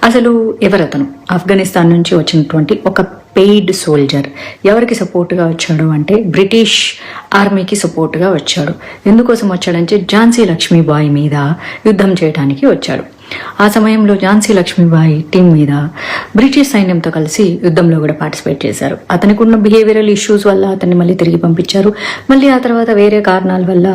అసలు ఎవరతను? ఆఫ్ఘనిస్తాన్ నుంచి వచ్చినటువంటి ఒక పెయిడ్ సోల్జర్. ఎవరికి సపోర్ట్గా వచ్చాడు అంటే బ్రిటిష్ ఆర్మీకి సపోర్ట్గా వచ్చాడు. ఎందుకోసం వచ్చాడంటే ఝాన్సీ లక్ష్మీబాయి మీద యుద్ధం చేయడానికి వచ్చాడు. ఆ సమయంలో ఝాన్సీ లక్ష్మీబాయి టీం మీద బ్రిటిష్ సైన్యంతో కలిసి యుద్ధంలో కూడా పార్టిసిపేట్ చేశారు. అతనికి ఉన్న బిహేవియరల్ ఇష్యూస్ వల్ల అతన్ని మళ్ళీ తిరిగి పంపించారు. మళ్ళీ ఆ తర్వాత వేరే కారణాల వల్ల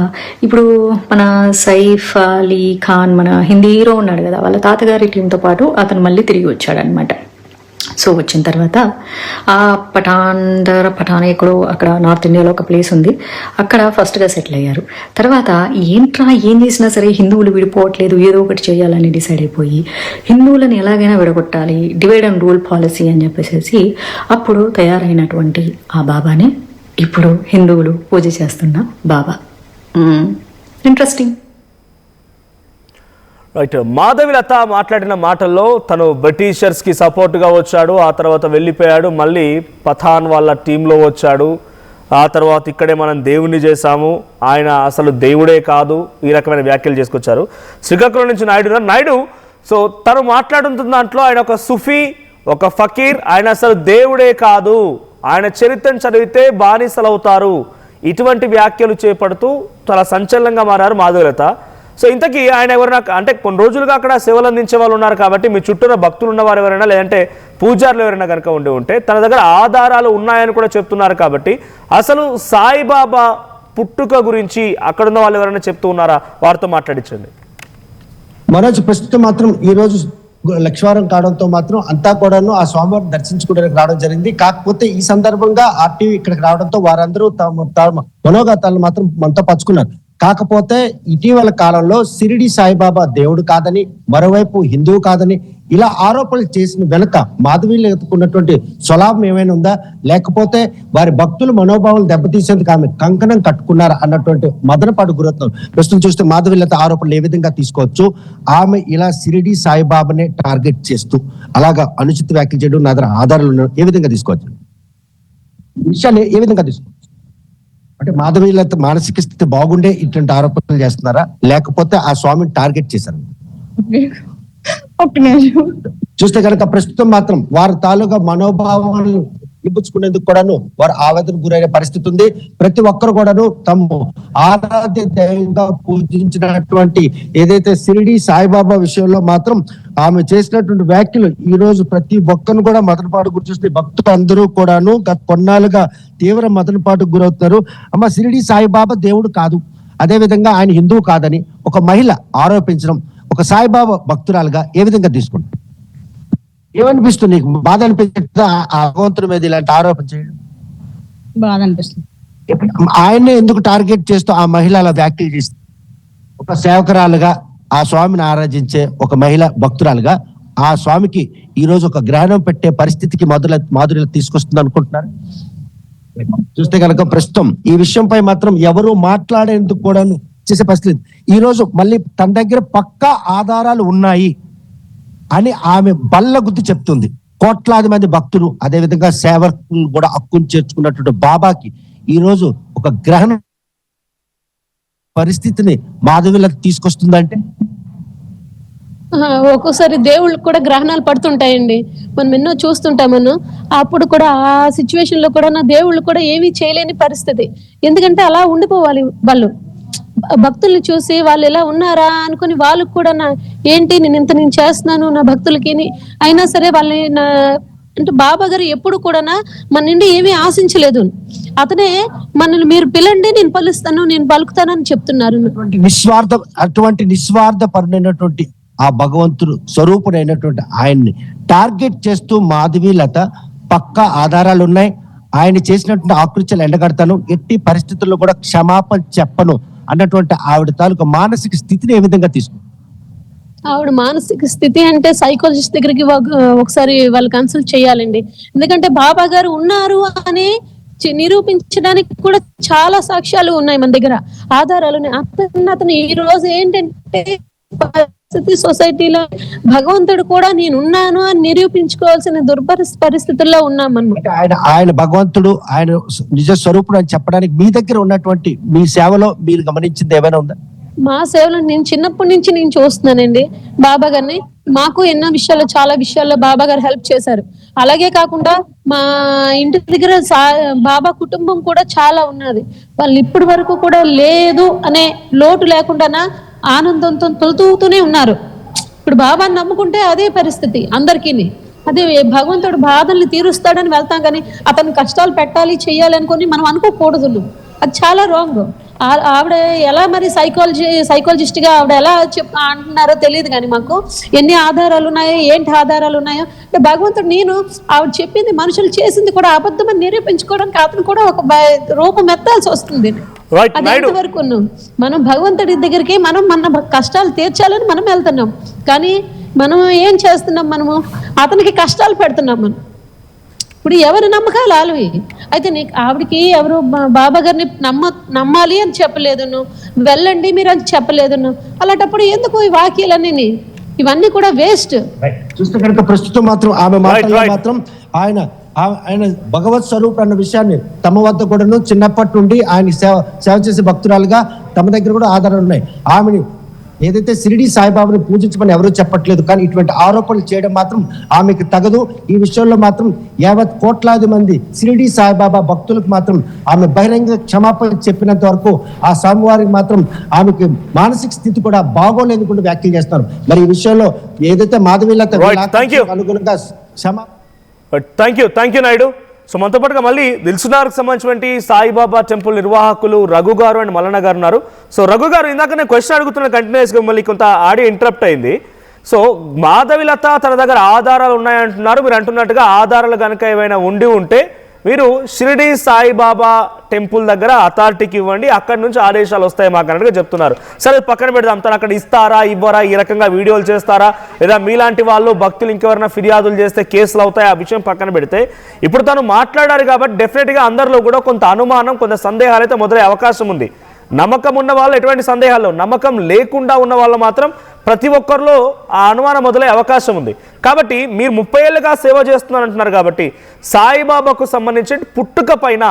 ఇప్పుడు మన సైఫ్ అలీ ఖాన్, మన హిందీ హీరో ఉన్నాడు కదా, వాళ్ళ తాతగారి టీంతో పాటు అతను మళ్ళీ తిరిగి వచ్చాడనమాట. సో వచ్చిన తర్వాత ఆ పఠాన్ ఎక్కడో అక్కడ నార్త్ ఇండియాలో ఒక ప్లేస్ ఉంది, అక్కడ ఫస్ట్గా సెటిల్ అయ్యారు. తర్వాత ఏంట్రా ఏం చేసినా సరే హిందువులు విడిపోవట్లేదు, ఏదో ఒకటి చేయాలని డిసైడ్ అయిపోయి హిందువులను ఎలాగైనా విడగొట్టాలి, డివైడ్ అండ్ రూల్ పాలసీ అని చెప్పేసి అప్పుడు తయారైనటువంటి ఆ బాబానే ఇప్పుడు హిందువులు పూజ చేస్తున్న బాబా. ఇంట్రెస్టింగ్. రైట్. మాధవిలత మాట్లాడిన మాటల్లో తను బ్రిటిషర్స్కి సపోర్ట్గా వచ్చాడు, ఆ తర్వాత వెళ్ళిపోయాడు, మళ్ళీ పఠాన్ వాళ్ళ టీంలో వచ్చాడు, ఆ తర్వాత ఇక్కడే మనం దేవుణ్ణి చేశాము, ఆయన అసలు దేవుడే కాదు, ఈ రకమైన వ్యాఖ్యలు చేసుకొచ్చారు. శ్రీకాకుళం నుంచి నాయుడు సో తను మాట్లాడుతున్న దాంట్లో ఆయన ఒక సుఫీ, ఒక ఫకీర్, ఆయన అసలు దేవుడే కాదు, ఆయన చరిత్రను చదివితే బానిసలవుతారు, ఇటువంటి వ్యాఖ్యలు చేపడుతూ చాలా సంచలనంగా మారారు మాధవిలత. సో ఇంతకీ ఆయన ఎవరైనా అంటే కొన్ని రోజులుగా అక్కడ సేవలు అందించే వాళ్ళు ఉన్నారు కాబట్టి మీ చుట్టూన భక్తులు ఉన్నవారు ఎవరైనా లేదంటే పూజారులు ఎవరైనా కనుక ఉంటే తన దగ్గర ఆధారాలు ఉన్నాయని కూడా చెప్తున్నారు. కాబట్టి అసలు సాయిబాబా పుట్టుక గురించి అక్కడున్న వాళ్ళు ఎవరైనా చెప్తూ ఉన్నారా? వారితో మాట్లాడించండి. మనోజ్, ప్రస్తుతం మాత్రం ఈ రోజు లక్షవారం కావడంతో మాత్రం అంతా కూడాను ఆ స్వామివారిని దర్శించుకోవడానికి రావడం జరిగింది. కాకపోతే ఈ సందర్భంగా ఆర్టీవీ ఇక్కడికి రావడంతో వారందరూ తమ మనోగతాలను మాత్రం మనతో పంచుకున్నారు. కాకపోతే ఇటీవల కాలంలో షిరిడి సాయిబాబా దేవుడు కాదని, మరోవైపు హిందువు కాదని ఇలా ఆరోపణలు చేసిన వెనుక మాధవీలతకు ఉన్నటువంటి స్వలాభం ఏమైనా ఉందా, లేకపోతే వారి భక్తుల మనోభావాలు దెబ్బతీసేందుకు ఆమె కంకణం కట్టుకున్నారా అన్నటువంటి మదనపాటు గురవుతున్నారు. ప్రస్తుతం చూస్తే మాధవీలత ఆరోపణలు ఏ విధంగా తీసుకోవచ్చు, ఆమె ఇలా షిరిడి సాయిబాబానే టార్గెట్ చేస్తూ అలాగా అనుచిత వ్యాఖ్యలు చేయడం నా దగ్గర ఆధారాలు ఏ విధంగా తీసుకోవచ్చు, విషయాన్ని ఏ విధంగా తీసుకోవచ్చు? అంటే మాధవీలత మానసిక స్థితి బాగుండే ఇటువంటి ఆరోపణలు చేస్తున్నారా, లేకపోతే ఆ స్వామిని టార్గెట్ చేశారు? చూస్తే కనుక ప్రస్తుతం మాత్రం వారి తాలూకా మనోభావాలను ఇప్పించుకునేందుకు కూడాను వారు ఆవేదన గురైన పరిస్థితి ఉంది. ప్రతి ఒక్కరు కూడాను తమ ఆరాధ్య దైవంగా పూజించినటువంటి ఏదైతే షిరిడి సాయిబాబా విషయంలో మాత్రం ఆమె చేసినటువంటి వ్యాఖ్యలు ఈ రోజు ప్రతి ఒక్కరిని కూడా మదనపాటు గుర్తిస్తే భక్తులు అందరూ కూడాను గత కొన్నాళ్ళుగా తీవ్ర మదనపాటుకు గురవుతున్నారు. అమ్మ, షిరిడి సాయిబాబా దేవుడు కాదు, అదే విధంగా ఆయన హిందువు కాదని ఒక మహిళ ఆరోపించడం ఒక సాయిబాబా భక్తురాలుగా ఏ విధంగా తీసుకుంటారు? ఏమనిపిస్తుంది నీకు? బాధ అనిపిస్తుందా ఆ భగవంతుడి మీద ఇలాంటి ఆరోపణ చేయడం? బాధ అనిపిస్తుంది. ఆయన్నే ఎందుకు టార్గెట్ చేస్తూ ఆ మహిళ అలా వ్యాఖ్యలు చేస్తుంది? ఒక సేవకురాలుగా ఆ స్వామిని ఆరాధించే ఒక మహిళ భక్తురాలుగా ఆ స్వామికి ఈ రోజు ఒక గ్రహణం పెట్టే పరిస్థితికి మాధుర్య తీసుకొస్తుంది అనుకుంటున్నారు? చూస్తే కనుక ప్రస్తుతం ఈ విషయంపై మాత్రం ఎవరు మాట్లాడేందుకు కూడా చేసే పరిస్థితి. ఈ రోజు మళ్ళీ తన దగ్గర పక్కా ఆధారాలు ఉన్నాయి అని ఆమె బల్ల గుద్ది చెప్తుంది. కోట్లాది మంది భక్తులు, అదే విధంగా సేవకులు కూడా హక్కును చేర్చుకున్నటువంటి బాబాకి ఈ రోజు ఒక గ్రహణ పరిస్థితిని మాధవీలత తీసుకొస్తుందంటే ఒక్కోసారి దేవుళ్ళకి కూడా గ్రహణాలు పడుతుంటాయండి, మనం ఎన్నో చూస్తుంటాం. మనం అప్పుడు కూడా ఆ సిచ్యువేషన్ లో కూడా నా దేవుళ్ళు కూడా ఏమీ చేయలేని పరిస్థితి. ఎందుకంటే అలా ఉండిపోవాలి వాళ్ళు. భక్తుల్ని చూసి వాళ్ళు ఎలా ఉన్నారా అనుకుని వాళ్ళకు కూడా ఏంటి నేను చేస్తున్నాను నా భక్తులకి అయినా సరే వాళ్ళని అంటే బాబా గారు ఎప్పుడు కూడా మన నుండి ఏమీ ఆశించలేదు. అతనే మనల్ని మీరు పిలండి నేను పలుకుతాను అని చెప్తున్నారు. అటువంటి నిస్వార్థపరుడైనటువంటి ఆ భగవంతుడు స్వరూపుడైనటువంటి ఆయన్ని టార్గెట్ చేస్తూ మాధవీలత పక్కా ఆధారాలు ఉన్నాయి, ఆయన చేసినటువంటి ఆకృత్యాలు ఎండగడతాను, ఎట్టి పరిస్థితుల్లో కూడా క్షమాపణ చెప్పను అన్నటువంటి ఆవిడ తాలూకు మానసిక స్థితిని ఏ విధంగా తీసుకుంటారు? ఆవిడ మానసిక స్థితి అంటే సైకాలజిస్ట్ దగ్గరికి ఒకసారి వాళ్ళు కన్సల్ట్ చేయాలండి. ఎందుకంటే బాబా గారు ఉన్నారు అని నిరూపించడానికి కూడా చాలా సాక్ష్యాలు ఉన్నాయి మన దగ్గర, ఆధారాలు ఉన్నాయి. అతను ఈ రోజు ఏంటంటే పరిస్థితి సొసైటీలో భగవంతుడు కూడా నేనున్నాను అని నిరూపించుకోవాల్సిన పరిస్థితుల్లో ఉన్నాం అనమాట. ఆయన భగవంతుడు, ఆయన నిజ స్వరూపుడు అని చెప్పడానికి మీ దగ్గర ఉన్నటువంటి మీ సేవలో మీరు గమనించింది ఏమైనా ఉందా? మా సేవలో నేను చిన్నప్పటి నుంచి నేను చూస్తున్నానండి బాబా గారిని. మాకు ఎన్నో విషయాల్లో, చాలా విషయాల్లో బాబా గారు హెల్ప్ చేశారు. అలాగే కాకుండా మా ఇంటి దగ్గర బాబా కుటుంబం కూడా చాలా ఉన్నది. వాళ్ళు ఇప్పటి వరకు కూడా లేదు అనే లోటు లేకుండా ఆనందంతో తొలుతూనే ఉన్నారు. ఇప్పుడు బాబాని నమ్ముకుంటే అదే పరిస్థితి అందరికీ. అదే భగవంతుడు బాధల్ని తీరుస్తాడని వెళ్తాం, కానీ అతను కష్టాలు పెట్టాలి చెయ్యాలి అనుకుని మనం అనుకోకూడదు. అది చాలా రాంగ్. ఆవిడ ఎలా మరి సైకాలజిస్ట్ గా ఆవిడ ఎలా అంటున్నారో తెలియదు, కానీ మాకు ఎన్ని ఆధారాలు ఉన్నాయో, ఏంటి ఆధారాలు ఉన్నాయో అంటే భగవంతుడు నేను ఆవిడ చెప్పింది మనుషులు చేసింది కూడా అబద్ధమని నిరూపించుకోవడానికి అతను కూడా ఒక రూపం ఎత్తాల్సి వస్తుంది. అది ఎంతవరకు మనం భగవంతుడి దగ్గరికి మనం మన కష్టాలు తీర్చాలని మనం వెళ్తున్నాం, కానీ మనం ఏం చేస్తున్నాం, మనము అతనికి కష్టాలు పెడుతున్నాం. మనం ఇప్పుడు ఎవరి నమ్మకాలు ఆలువి. అయితే ఆవిడకి ఎవరు బాబా గారిని నమ్మాలి అని చెప్పలేదు, వెళ్ళండి మీరు అని చెప్పలేదు. అలాంటప్పుడు ఎందుకు ఈ వాక్యాలన్నీ, ఇవన్నీ కూడా వేస్ట్. చూస్తే కనుక ప్రస్తుతం మాత్రం ఆమె మాటల్లో మాత్రం ఆయన భగవత్ స్వరూపుడు అన్న విషయాన్ని తమ వద్ద కూడాను చిన్నప్పటి నుండి ఆయన సేవ చేసే భక్తురాలుగా తమ దగ్గర కూడా ఆధారాలు ఉన్నాయి. ఆమెని ఏదైతే షిరిడి సాయిబాబాని పూజించమని ఎవరూ చెప్పట్లేదు, కానీ ఇటువంటి ఆరోపణలు చేయడం మాత్రం ఆమెకు తగదు. ఈ విషయంలో మాత్రం యావత్ కోట్లాది మంది షిరిడి సాయిబాబా భక్తులకు మాత్రం ఆమె బహిరంగ క్షమాపణ చెప్పినంత వరకు ఆ స్వామివారికి మాత్రం ఆమెకు మానసిక స్థితి కూడా బాగోలేదు కూడా వ్యాఖ్యలు చేస్తున్నారు. మరి ఈ విషయంలో ఏదైతే మాధవీలత అనుగుణంగా థ్యాంక్ యూ నాయుడు. సో మనతో పాటుగా మళ్ళీ దిల్సుఖ్నగర్కి సంబంధించినటువంటి సాయిబాబా టెంపుల్ నిర్వాహకులు రఘు గారు అండ్ మల్లన్న గారు ఉన్నారు. సో రఘు గారు, ఇందాక నేను క్వశ్చన్ అడుగుతున్న కంటిన్యూస్గా మళ్ళీ కొంత ఆడియో ఇంటరప్ట్ అయింది. సో మాధవీలత తన దగ్గర ఆధారాలు ఉన్నాయంటున్నారు. మీరు అంటున్నట్టుగా ఆధారాలు కనుక ఏమైనా ఉండి ఉంటే మీరు షిరిడి సాయిబాబా టెంపుల్ దగ్గర అథారిటీకి ఇవ్వండి, అక్కడి నుంచి ఆదేశాలు వస్తాయి మాకు అన్నట్టుగా చెప్తున్నారు. సరే పక్కన పెడదాం, తను అక్కడ ఇస్తారా ఇవ్వరా, ఈ రకంగా వీడియోలు చేస్తారా, లేదా మీలాంటి వాళ్ళు భక్తులు ఇంకెవరైనా ఫిర్యాదులు చేస్తే కేసులు అవుతాయి, ఆ విషయం పక్కన పెడితే ఇప్పుడు తను మాట్లాడారు కాబట్టి డెఫినెట్గా అందరిలో కూడా కొంత అనుమానం, కొంత సందేహాలు అయితే మొదలయ్యే అవకాశం ఉంది. నమ్మకం ఉన్న వాళ్ళు ఎటువంటి సందేహాలు, నమ్మకం లేకుండా ఉన్న వాళ్ళు మాత్రం ప్రతి ఒక్కరిలో ఆ అనుమానం మొదలయ్యే అవకాశం ఉంది. కాబట్టి మీరు 30 ఏళ్ళుగా సేవ చేస్తున్నారంటున్నారు కాబట్టి సాయిబాబాకు సంబంధించి పుట్టుక పైన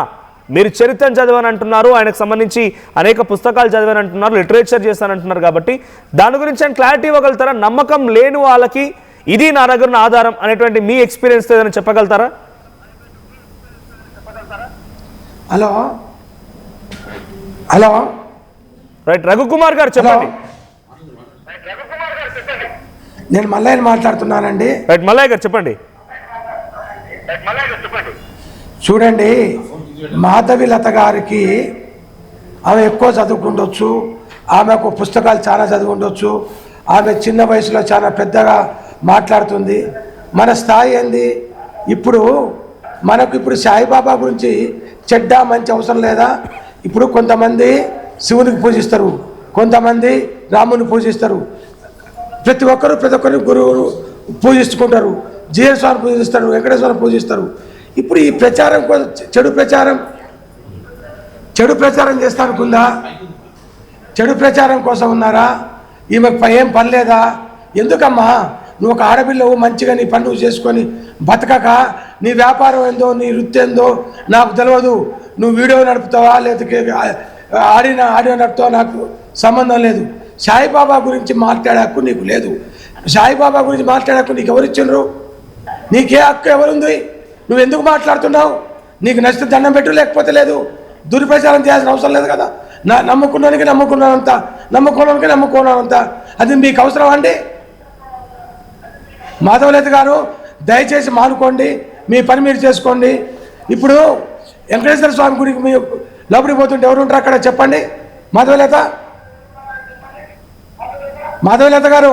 మీరు చరిత్రను చదివని అంటున్నారు, ఆయనకు సంబంధించి అనేక పుస్తకాలు చదివని అంటున్నారు, లిటరేచర్ చేస్తానంటున్నారు. కాబట్టి దాని గురించి ఆయన క్లారిటీ ఇవ్వగలుగుతారా? నమ్మకం లేని వాళ్ళకి ఇది నా దగ్గర ఉన్న ఆధారం అనేటువంటి మీ ఎక్స్పీరియన్స్ ఏదైనా చెప్పగలుగుతారా? హలో రైట్, రఘుకుమార్ గారు చెప్పండి. నేను మల్లయ్య మాట్లాడుతున్నానండి. రైట్, మల్లయ్య గారు చెప్పండి. చూడండి, మాధవీలత గారికి ఆమె ఎక్కువ చదువుకుండొచ్చు, ఆమెకు పుస్తకాలు చాలా చదివి ఉండొచ్చు, ఆమె చిన్న వయసులో చాలా పెద్దగా మాట్లాడుతుంది. మన స్థాయి ఏంది? ఇప్పుడు సాయిబాబా గురించి చెడ్డ మంచి అవసరం లేదా? ఇప్పుడు కొంతమంది శివునికి పూజిస్తారు, కొంతమంది రాముని పూజిస్తారు, ప్రతి ఒక్కరిని గురువును పూజించుకుంటారు, జీఎస్వామిని పూజిస్తారు, వెంకటేశ్వరం పూజిస్తారు. ఇప్పుడు ఈ ప్రచారం చెడు ప్రచారం చేస్తానుకుందా? చెడు ప్రచారం కోసం ఉన్నారా? ఈమెకు ఏం పని లేదా? ఎందుకమ్మా నువ్వు ఒక ఆడపిల్లవు, మంచిగా నీ పని నువ్వు చేసుకొని బతకక నీ వ్యాపారం ఏందో, నీ వృత్తి ఏందో నాకు తెలియదు. నువ్వు వీడియో నడుపుతావా లేదా ఆడియో నడుపుతావా నాకు సంబంధం లేదు. సాయిబాబా గురించి మాట్లాడే హక్కు నీకు లేదు. సాయిబాబా గురించి మాట్లాడే హక్కు నీకు ఎవరు ఇచ్చిండ్రు? నీకే హక్కు ఎవరుంది? నువ్వు ఎందుకు మాట్లాడుతున్నావు? నీకు నచ్చితే దండం పెట్టు, లేకపోతే లేదు. దుర్ప్రచారం చేయాల్సిన అవసరం లేదు కదా. నమ్ముకున్నానికి నమ్ముకోవడానికి అది మీకు అవసరం అండి? మాధవీలత గారు, దయచేసి మానుకోండి, మీ పని మీరు చేసుకోండి. ఇప్పుడు వెంకటేశ్వర స్వామి గుడికి మీరు లోపలికి పోతుంటే ఎవరు ఉంటారు అక్కడ చెప్పండి? మాధవీలత గారు,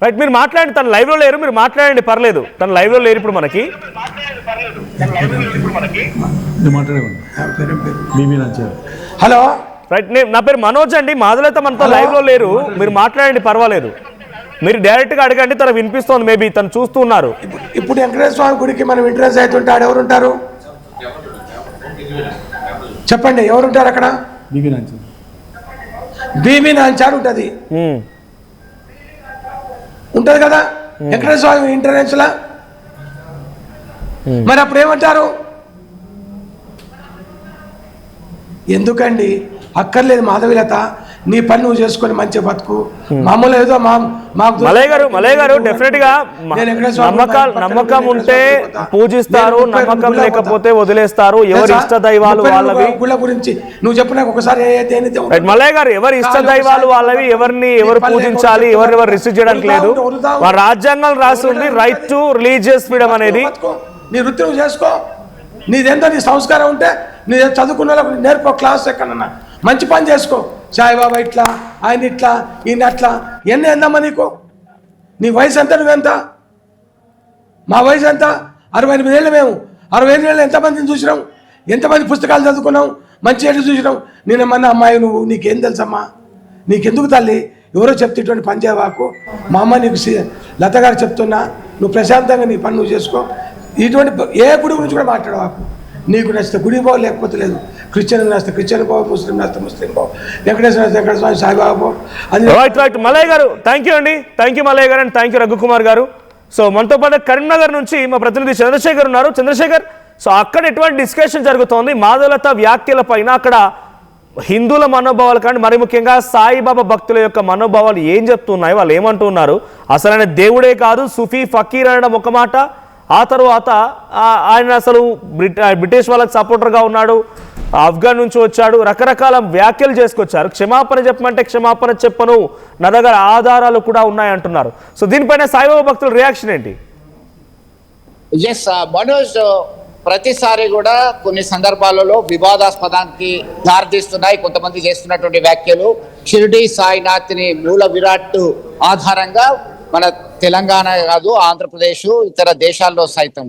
రైట్, మీరు మాట్లాడండి. తను లైవ్లో లేరు, మీరు మాట్లాడండి, పర్లేదు. తను లైవ్లో లేరు ఇప్పుడు మనకి. హలో, రైట్, నా పేరు మనోజ్ అండి. మాధవీలత మనతో లైవ్లో లేరు, మీరు మాట్లాడండి, పర్వాలేదు. మీరు డైరెక్ట్గా అడగండి, తను వినిపిస్తోంది, మేబీ తను చూస్తున్నారు. ఇప్పుడు వెంకటేశ్వర స్వామి గుడికి మనం ఇంట్రెస్ట్ అవుతుంటే ఎవరు ఉంటారు? చెప్పండి ఎవరుంటారు అక్కడ? బీబీ నాంచారు ఉంటుంది ఉంటది కదా వెంకటేశ్వర స్వామి ఇంటర్నేషనల్. మరి అప్పుడు ఏమంటారు? ఎందుకండి అక్కర్లేదు మాధవిలత, నీ పని నువ్వు చేసుకొని మంచి బతుకు. మామూలు ఏదో మలయ్య గారు డెఫినెట్ గా నమ్మకం ఉంటే పూజిస్తారు, నమ్మకం లేకపోతే వదిలేస్తారు. ఎవరి ఇష్ట దైవాలు వాళ్ళవి. గుళ్ళ గురించి నువ్వు చెప్పిన ఒకసారి మలయ్య గారు ఎవరి ఇష్ట దైవాలు వాళ్ళవి, ఎవరు పూజించాలి, ఎవరు రిసీవ్ చేయడానికి లేదు. మన రాజ్యాంగం రాసి ఉంది రైట్ టు రిలీజియస్ ఫ్రీడమ్ అనేది. నీ వృత్తి నువ్వు చేసుకో, నీదెంతో నీ సంస్కారం ఉంటే నీ చదువుకున్న వాళ్ళకి నేర్పో, క్లాస్ ఎక్కడన్నా మంచి పని చేసుకో. సాయిబాబా ఇట్లా, ఆయన ఇట్లా, ఈయన అట్లా, ఎన్ని ఎందమ్మా నీకు? నీ వయసు ఎంత, నువ్వెంత? మా వయసు ఎంత? 68 ఏళ్ళు. మేము 65 ఏళ్ళు ఎంతమందిని చూసినాం, ఎంతమంది పుస్తకాలు చదువుకున్నాం, మంచి ఎట్లు చూసినాం. నేనేమన్నా అమ్మాయి నువ్వు నీకేం తెలుసమ్మా, నీకెందుకు తల్లి ఎవరో చెప్తే ఇటువంటి పని చేయవాకు. మా అమ్మ నీకు లత గారు చెప్తున్నా, నువ్వు ప్రశాంతంగా నీ పని నువ్వు చేసుకో. ఇటువంటి ఏ గుడి గురించి కూడా మాట్లాడవాకు. నీకు నచ్చితే గుడి పోవు, లేకపోతే లేదు. క్రిస్టియన్ నచ్చితే క్రిస్టియన్ పోవు, ముస్లిం నచ్చితే ముస్లిం పోవు, వెంకటేశ్వర నచ్చితే వెంకటేశ్వర, సాయిబాబా పోవు. రైట్ మలయ్య గారు, థ్యాంక్ యూ అండి. థ్యాంక్ యూ మలయ్య గారు అండ్ థ్యాంక్ యూ రఘుకుమార్ గారు. సో మనతో పాటు కరీంనగర్ నుంచి మా ప్రతినిధి చంద్రశేఖర్ ఉన్నారు. చంద్రశేఖర్, సో అక్కడ ఎటువంటి డిస్కషన్ జరుగుతోంది మాధవలత వ్యాఖ్యల పైన? అక్కడ హిందువుల మనోభావాలు కానీ మరి ముఖ్యంగా సాయిబాబా భక్తుల యొక్క మనోభావాలు ఏం చెప్తున్నాయి? వాళ్ళు ఏమంటున్నారు? అసలు ఆయన దేవుడే కాదు, సుఫీ ఫకీర్ అనడం ఒక మాట, ఆ తర్వాత ఆయన అసలు బ్రిటిష్ వాళ్ళకి సపోర్టర్గా ఉన్నాడు, ఆఫ్ఘన్ నుంచి వచ్చాడు, రకరకాల వ్యాఖ్యలు చేసుకొచ్చారు. క్షమాపణ చెప్పమంటే క్షమాపణ చెప్పను, నా దగ్గర ఆధారాలు కూడా ఉన్నాయంటున్నారు. సో దీనిపైన సాయిబాబా భక్తుల రియాక్షన్ ఏంటి? మనోజ్, ప్రతిసారి కూడా కొన్ని సందర్భాలలో వివాదాస్పదానికి దారితీస్తున్నాయి కొంతమంది చేస్తున్నటువంటి వ్యాఖ్యలు. షిరిడి సాయినాథ్ని మూల విరాట్ ఆధారంగా మన తెలంగాణ కాదు, ఆంధ్రప్రదేశ్, ఇతర దేశాల్లో సైతం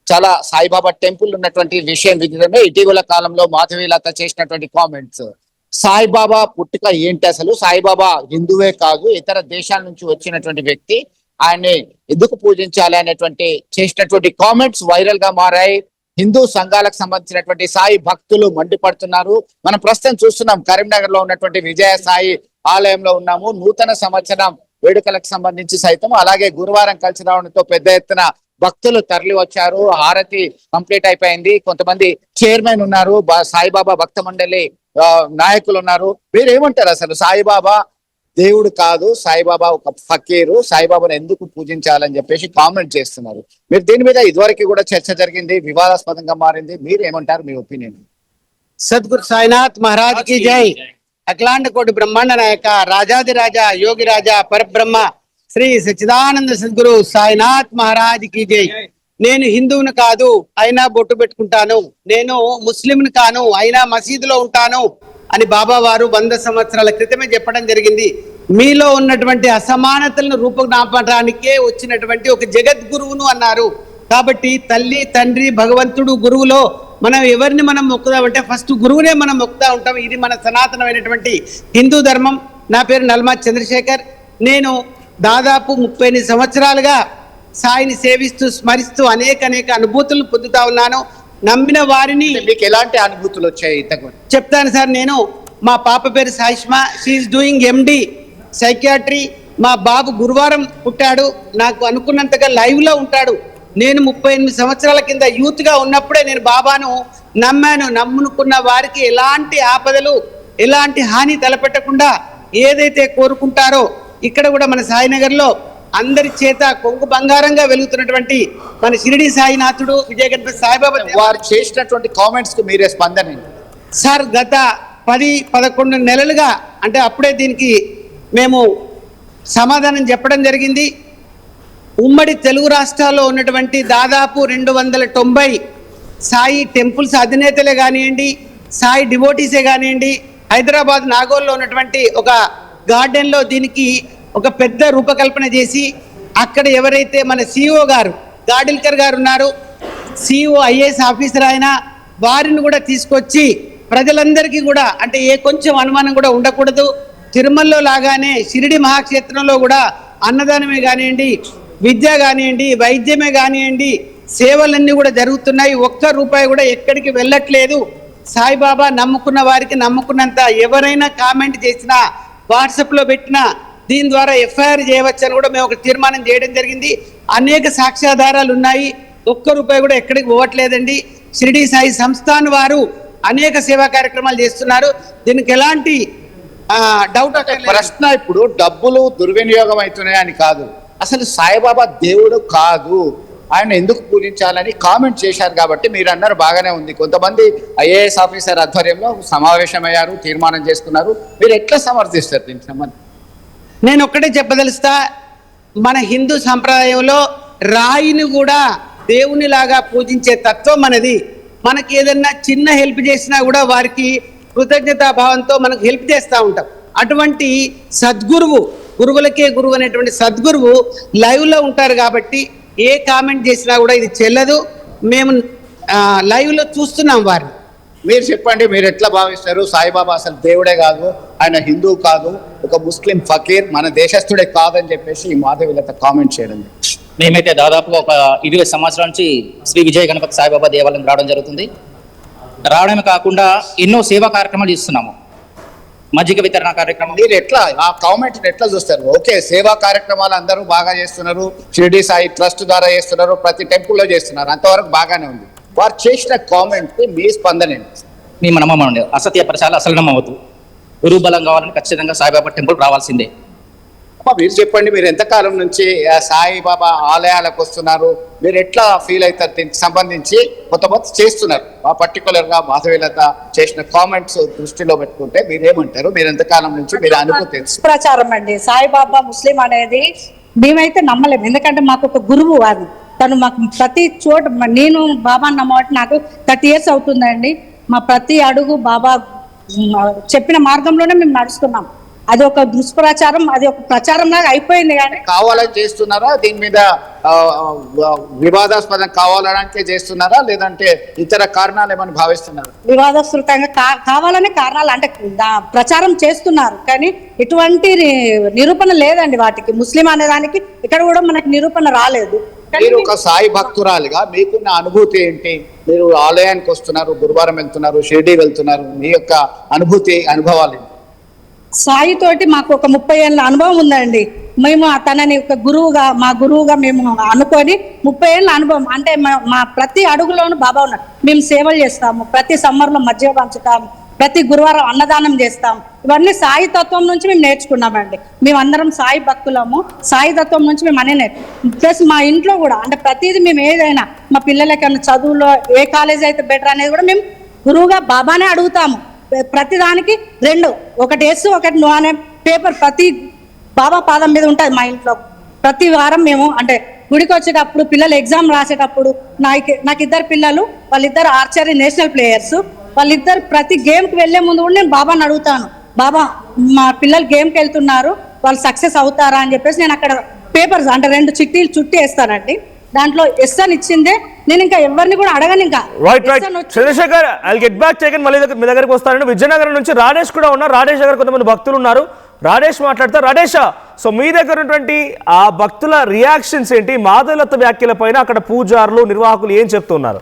చాలా సాయిబాబా టెంపుల్ ఉన్నటువంటి విషయం విదితమే. ఇటీవల కాలంలో మాధవీలత చేసినటువంటి కామెంట్స్, సాయిబాబా పుట్టుక ఏంటి, అసలు సాయిబాబా హిందువే కాదు, ఇతర దేశాల నుంచి వచ్చినటువంటి వ్యక్తి, ఆయన్ని ఎందుకు పూజించాలి అనేటువంటి చేసినటువంటి కామెంట్స్ వైరల్ గా మారాయి. హిందూ సంఘాలకు సంబంధించినటువంటి సాయి భక్తులు మండిపడుతున్నారు. మనం ప్రస్తుతం చూస్తున్నాం కరీంనగర్ లో ఉన్నటువంటి విజయ సాయి ఆలయంలో ఉన్నాము. నూతన సంవత్సరం వేడుకలకు సంబంధించి సైతం, అలాగే గురువారం కలిసి రావడంతో పెద్ద ఎత్తున భక్తులు తరలి వచ్చారు. హారతి కంప్లీట్ అయిపోయింది. కొంతమంది చైర్మన్ ఉన్నారు, సాయిబాబా భక్త మండలి నాయకులు ఉన్నారు. మీరు ఏమంటారు? అసలు సాయిబాబా దేవుడు కాదు, సాయిబాబా ఒక ఫకీరు, సాయిబాబాను ఎందుకు పూజించాలని చెప్పేసి కామెంట్ చేస్తున్నారు. మీరు దీని మీద ఇదివరకు కూడా చర్చ జరిగింది, వివాదాస్పదంగా మారింది. మీరు ఏమంటారు, మీ ఒపీనియన్? సద్గురు సాయినాథ్ మహారాజ్ కి జై. అఖిలాండ కోటి బ్రహ్మాండ నాయక, రాజాది రాజా, యోగి రాజా, పరబ్రహ్మ శ్రీ సచ్చిదానంద సద్గురు సాయినాథ్ మహారాజ్ కి జై. నేను హిందువుని కాదు, అయినా బొట్టు పెట్టుకుంటాను. నేను ముస్లింని కాను, అయినా మసీదులో ఉంటాను అని బాబా వారు 100 సంవత్సరాల క్రితమే చెప్పడం జరిగింది. మీలో ఉన్నటువంటి అసమానతలను రూపునాపడానికే వచ్చినటువంటి ఒక జగద్గురువును అన్నారు. కాబట్టి తల్లి, తండ్రి, భగవంతుడు, గురువులో మనం ఎవరిని మనం మొక్కుదామంటే ఫస్ట్ గురువునే మనం మొక్కుతా ఉంటాం. ఇది మన సనాతనమైనటువంటి హిందూ ధర్మం. నా పేరు నల్మా చంద్రశేఖర్. నేను దాదాపు 38 సంవత్సరాలుగా సాయిని సేవిస్తూ స్మరిస్తూ అనేక అనుభూతులను పొందుతా ఉన్నాను. నమ్మిన వారిని. మీకు ఎలాంటి అనుభూతులు వచ్చాయి చెప్తాను సార్. నేను, మా పాప పేరు సాయిష్మా, షీఈస్ డూయింగ్ MD సైకియాట్రీ. మా బాబు గురువారం పుట్టాడు. నాకు అనుకున్నంతగా లైవ్ లో ఉంటాడు. నేను 38 సంవత్సరాల కింద యూత్ గా ఉన్నప్పుడే నేను బాబాను నమ్మాను. నమ్ముకున్న వారికి ఎలాంటి ఆపదలు, ఎలాంటి హాని తలపెట్టకుండా ఏదైతే కోరుకుంటారో, ఇక్కడ కూడా మన సాయినగర్ లో అందరి చేత కొంగు బంగారంగా వెలుగుతున్నటువంటి మన షిరిడి సాయినాథుడు విజయ గణపతి సాయిబాబా వారు చేసినటువంటి కామెంట్స్ కు మీరే స్పందన సార్? గత 10-11 నెలలుగా, అంటే అప్పుడే దీనికి మేము సమాధానం చెప్పడం జరిగింది. ఉమ్మడి తెలుగు రాష్ట్రాల్లో ఉన్నటువంటి దాదాపు 290 సాయి టెంపుల్స్ అధినేతలే కానివ్వండి, సాయి డివోటీసే కానివ్వండి, హైదరాబాద్ నాగోల్లో ఉన్నటువంటి ఒక గార్డెన్లో దీనికి ఒక పెద్ద రూపకల్పన చేసి, అక్కడ ఎవరైతే మన CEO గారు గాడిల్కర్ గారు ఉన్నారు, CEO IAS ఆఫీసర్ ఆయన, వారిని కూడా తీసుకొచ్చి ప్రజలందరికీ కూడా, అంటే ఏ కొంచెం అనుమానం కూడా ఉండకూడదు, తిరుమలలో లాగానే షిరిడి మహాక్షేత్రంలో కూడా అన్నదానమే కానివ్వండి, విద్య కానివ్వండి, వైద్యమే కానివ్వండి, సేవలన్నీ కూడా జరుగుతున్నాయి. ఒక్క రూపాయి కూడా ఎక్కడికి వెళ్ళట్లేదు. సాయిబాబా నమ్ముకున్న వారికి నమ్ముకున్నంత ఎవరైనా కామెంట్ చేసినా వాట్సాప్లో పెట్టినా దీని ద్వారా ఎఫ్ఐఆర్ చేయవచ్చని కూడా మేము ఒక తీర్మానం చేయడం జరిగింది. అనేక సాక్ష్యాధారాలు ఉన్నాయి. ఒక్క రూపాయి కూడా ఎక్కడికి పోవట్లేదండి. షిరిడి సాయి సంస్థాన్ వారు అనేక సేవా కార్యక్రమాలు చేస్తున్నారు. దీనికి ఎలాంటి డౌట్. ప్రశ్న ఇప్పుడు డబ్బులు దుర్వినియోగం అవుతున్నాయని కాదు, అసలు సాయిబాబా దేవుడు కాదు, ఆయన ఎందుకు పూజించాలని కామెంట్ చేశారు కాబట్టి మీరు అన్నారు బాగానే ఉంది. కొంతమంది ఐఏఎస్ ఆఫీసర్ ఆధ్వర్యంలో సమావేశమయ్యారు, తీర్మానం చేసుకున్నారు. మీరు ఎట్లా సమర్థిస్తారు దీనికి సంబంధించి? నేను ఒక్కటే చెప్పదలుస్తా, మన హిందూ సంప్రదాయంలో రాయిని కూడా దేవునిలాగా పూజించే తత్వం మనది. మనకి ఏదన్నా చిన్న హెల్ప్ చేసినా కూడా వారికి కృతజ్ఞతాభావంతో మనకు హెల్ప్ చేస్తూ ఉంటాం. అటువంటి సద్గురువు, గురువులకే గురువు అనేటువంటి సద్గురువు లైవ్లో ఉంటారు కాబట్టి ఏ కామెంట్ చేసినా కూడా ఇది చెల్లదు. మేము లైవ్లో చూస్తున్నాం వారిని. మీరు చెప్పండి, మీరు ఎట్లా భావిస్తారు? సాయిబాబా అసలు దేవుడే కాదు, ఆయన హిందూ కాదు, ఒక ముస్లిం ఫకీర్, మన దేశస్థుడే కాదని చెప్పేసి ఈ మాధవీలత కామెంట్ చేయడం. మేమైతే దాదాపుగా ఒక 20 సంవత్సరాల నుంచి శ్రీ విజయ గణపతి సాయిబాబా దేవాలయం రావడం జరుగుతుంది. రావడమే కాకుండా ఎన్నో సేవా కార్యక్రమాలు చేస్తున్నాము. మజ్జిగ వితరణ కార్యక్రమం. మీరు ఎట్లా ఆ కామెంట్ ఎట్లా చూస్తారు? ఓకే, సేవా కార్యక్రమాలు అందరూ బాగా చేస్తున్నారు, షిరిడి సాయి ట్రస్ట్ ద్వారా చేస్తున్నారు, ప్రతి టెంపుల్లో చేస్తున్నారు, అంతవరకు బాగానే ఉంది. వారు చేసిన కామెంట్ మీ స్పందన ఏంటి? మేము నమ్మమండి, అసత్య ప్రచారాలు అసలు నమ్మవద్దు. గురువు బలం కావాలని ఖచ్చితంగా సాయిబాబా టెంపుల్ రావాల్సిందే. మీరు చెప్పండి, మీరు ఎంతకాలం నుంచి సాయిబాబా ఆలయాలకు వస్తున్నారు? మీరు ఎట్లా ఫీల్ అవుతారు? దీనికి సంబంధించి కొంతమంది చేస్తున్నారు, ఆ పర్టికులర్ గా మాధవీలత చేసిన కామెంట్స్ దృష్టిలో పెట్టుకుంటే మీరేమంటారు? మీరు ఎంతకాలం నుంచి మీరు అనుభూతి? ప్రచారం అండి, సాయిబాబా ముస్లిం అనేది మేమైతే నమ్మలేము. ఎందుకంటే మాకు ఒక గురువు అది, తను మాకు ప్రతి చోట, నేను బాబాని నమ్మబట్టి నాకు 30 years అవుతుందండి. మా ప్రతి అడుగు బాబా చెప్పిన మార్గంలోనే మేము నడుస్తున్నాం. అది ఒక దుష్ప్రచారం, అది ఒక ప్రచారం లాగా అయిపోయింది. కానీ కావాలని చేస్తున్నారా? దీని మీద వివాదాస్పదం కావాలనే చేస్తున్నారా, లేదంటే ఇతర కారణాలు ఏమైనా భావిస్తున్నారా? వివాదాస్పృతంగా కావాలనే కారణాలు అంటే ప్రచారం చేస్తున్నారు, కానీ ఎటువంటి నిరూపణ లేదండి వాటికి. ముస్లిం అనే దానికి ఇక్కడ కూడా మనకి నిరూపణ రాలేదు. మీరు ఒక సాయి భక్తురాలిగా మీకున్న అనుభూతి ఏంటి? మీరు ఆలయానికి వస్తున్నారు, గురువారం వెళ్తున్నారు, షిరిడి వెళ్తున్నారు, మీ యొక్క అనుభవాలు ఏంటి? సాయి తోటి మాకు ఒక 30 ఏళ్ళ అనుభవం ఉందండి. మేము తనని ఒక గురువుగా, మా గురువుగా మేము అనుకొని 30 ఏళ్ళ అనుభవం. అంటే మా ప్రతి అడుగులోనూ బాబా ఉన్నారు. మేము సేవలు చేస్తాము, ప్రతి సమ్మర్లో మధ్య పంచుతాము, ప్రతి గురువారం అన్నదానం చేస్తాం. ఇవన్నీ సాయి తత్వం నుంచి మేము నేర్చుకున్నామండి. మేమందరం సాయి భక్తులము, సాయి తత్వం నుంచి మేము అనే ప్లస్ మా ఇంట్లో కూడా అంటే ప్రతిదీ మేము ఏదైనా మా పిల్లలకన్నా చదువులో ఏ కాలేజ్ అయితే బెటర్ అనేది కూడా మేము గురువుగా బాబానే అడుగుతాము. ప్రతి దానికి 2, ఒకటి ఎస్ ఒకటి నో అనే పేపర్ ప్రతి బాబా పాదం మీద ఉంటుంది మా ఇంట్లో. ప్రతి వారం మేము అంటే గుడికి వచ్చేటప్పుడు పిల్లలు ఎగ్జామ్ రాసేటప్పుడు నాకు 2 పిల్లలు, వాళ్ళిద్దరు ఆర్చరీ నేషనల్ ప్లేయర్స్, వాళ్ళిద్దరు ప్రతి గేమ్కి వెళ్లే ముందు కూడా నేను బాబాని అడుగుతాను, బాబా మా పిల్లలు గేమ్కి వెళ్తున్నారు, వాళ్ళు సక్సెస్ అవుతారా అని చెప్పేసి నేను అక్కడ పేపర్స్ అంటే 2 చిట్టీలు చుట్టి వేస్తానండి. దాంట్లో ఎస్ అని ఇచ్చిందే, నేను ఇంకా ఎవరిని కూడా అడగను. ఇంకా Chandrashekar, I get back second మళ్ళీ మీ దగ్గరికి వస్తానండి. విజయనగరం నుంచి రాజేష్ కూడా ఉన్నారు. రాజేష్ దగ్గర కొంతమంది భక్తులు ఉన్నారు. రాజేష్ మాట్లాడతారు. రాజేష్, సో మీ దగ్గర ఉన్నటువంటి ఆ భక్తుల రియాక్షన్స్ ఏంటి? మాధవీలత వ్యాఖ్యల పైన అక్కడ పూజారులు, నిర్వాహకులు ఏం చెప్తున్నారు?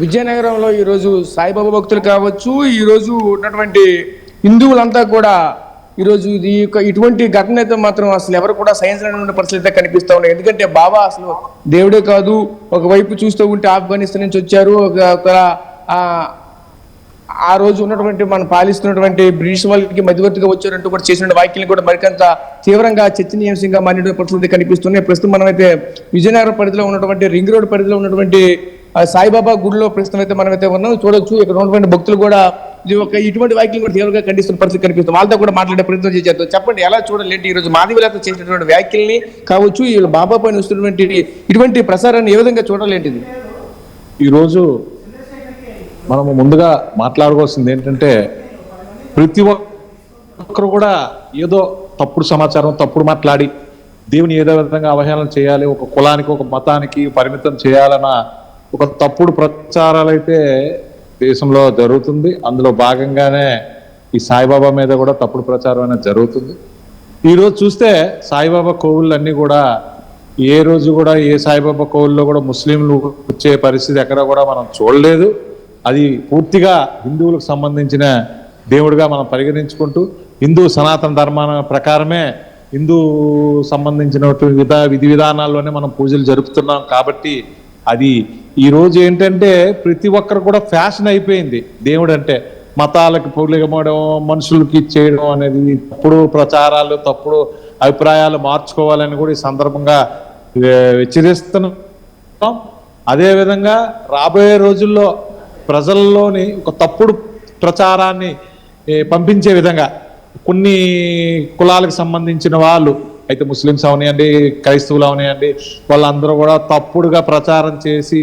విజయనగరంలో ఈరోజు సాయిబాబా భక్తులు కావచ్చు, ఈరోజు ఉన్నటువంటి హిందువులంతా కూడా ఈరోజు ఇటువంటి ఘటన అయితే మాత్రం అసలు ఎవరు కూడా సహించలేని పరిస్థితి అయితే కనిపిస్తూ ఉన్నాయి. ఎందుకంటే బాబా అసలు దేవుడే కాదు, ఒకవైపు చూస్తూ ఉంటే ఆఫ్ఘనిస్తాన్ నుంచి వచ్చారు, ఆ రోజు ఉన్నటువంటి మనం పాలిస్తున్నటువంటి బ్రిటిష్ వాళ్ళకి మధ్యవర్తిగా వచ్చారంటూ కూడా చేసిన వ్యాఖ్యలు కూడా మరికంత తీవ్రంగా చర్చనీయాంశంగా మారిన పరిస్థితి కనిపిస్తున్నాయి. ప్రస్తుతం మనమైతే విజయనగరం పరిధిలో ఉన్నటువంటి రింగ్ రోడ్ పరిధిలో ఉన్నటువంటి సాయిబాబా గుడిలో ప్రస్తుతం అయితే మనమైతే ఉన్నాం. చూడొచ్చు ఇక్కడ ఉన్నటువంటి భక్తులు కూడా ఇటువంటి వ్యాఖ్యలు కూడా తీవ్రంగా ఖండిస్తున్న పరిస్థితి కనిపిస్తుంది. వాళ్ళతో కూడా మాట్లాడే ప్రయత్నం చేద్దాం. చెప్పండి, ఎలా చూడాలంటే ఈరోజు మాధవీలత చేసినటువంటి వ్యాఖ్యల్ని కావచ్చు, వీళ్ళు బాబా పైన వస్తున్నటువంటి ఇటువంటి ప్రసారాన్ని ఏ విధంగా చూడాలేంటిది? ఈరోజు మనము ముందుగా మాట్లాడుకోవాల్సింది ఏంటంటే, ప్రతి ఒక్కరు కూడా ఏదో తప్పుడు సమాచారం, తప్పుడు మాట్లాడి దేవుని ఏదో విధంగా అవహేళన చేయాలి, ఒక కులానికి ఒక మతానికి పరిమితం చేయాలన్న ఒక తప్పుడు ప్రచారాలు అయితే దేశంలో జరుగుతుంది. అందులో భాగంగానే ఈ సాయిబాబా మీద కూడా తప్పుడు ప్రచారం అనేది జరుగుతుంది. ఈరోజు చూస్తే సాయిబాబా కోవుళ్ళన్నీ కూడా ఏ రోజు కూడా ఏ సాయిబాబా కోవిల్లో కూడా ముస్లింలు వచ్చే పరిస్థితి ఎక్కడ కూడా మనం చూడలేదు. అది పూర్తిగా హిందువులకు సంబంధించిన దేవుడిగా మనం పరిగణించుకుంటూ హిందూ సనాతన ధర్మాన ప్రకారమే హిందూ సంబంధించినటువంటి విధి విధానాల్లోనే మనం పూజలు జరుపుతున్నాం. కాబట్టి అది ఈరోజు ఏంటంటే ప్రతి ఒక్కరు కూడా ఫ్యాషన్ అయిపోయింది. దేవుడు అంటే మతాలకు పొలిగమడం, మనుషులకి ఇచ్చేయడం అనేది, తప్పుడు ప్రచారాలు, తప్పుడు అభిప్రాయాలు మార్చుకోవాలని కూడా ఈ సందర్భంగా హెచ్చరిస్తున్నాం. అదేవిధంగా రాబోయే రోజుల్లో ప్రజల్లోని ఒక తప్పుడు ప్రచారాన్ని పంపించే విధంగా కొన్ని కులాలకు సంబంధించిన వాళ్ళు, అయితే ముస్లిమ్స్ అవనియండి, క్రైస్తవులు అవనియండి, వాళ్ళందరూ కూడా తప్పుడుగా ప్రచారం చేసి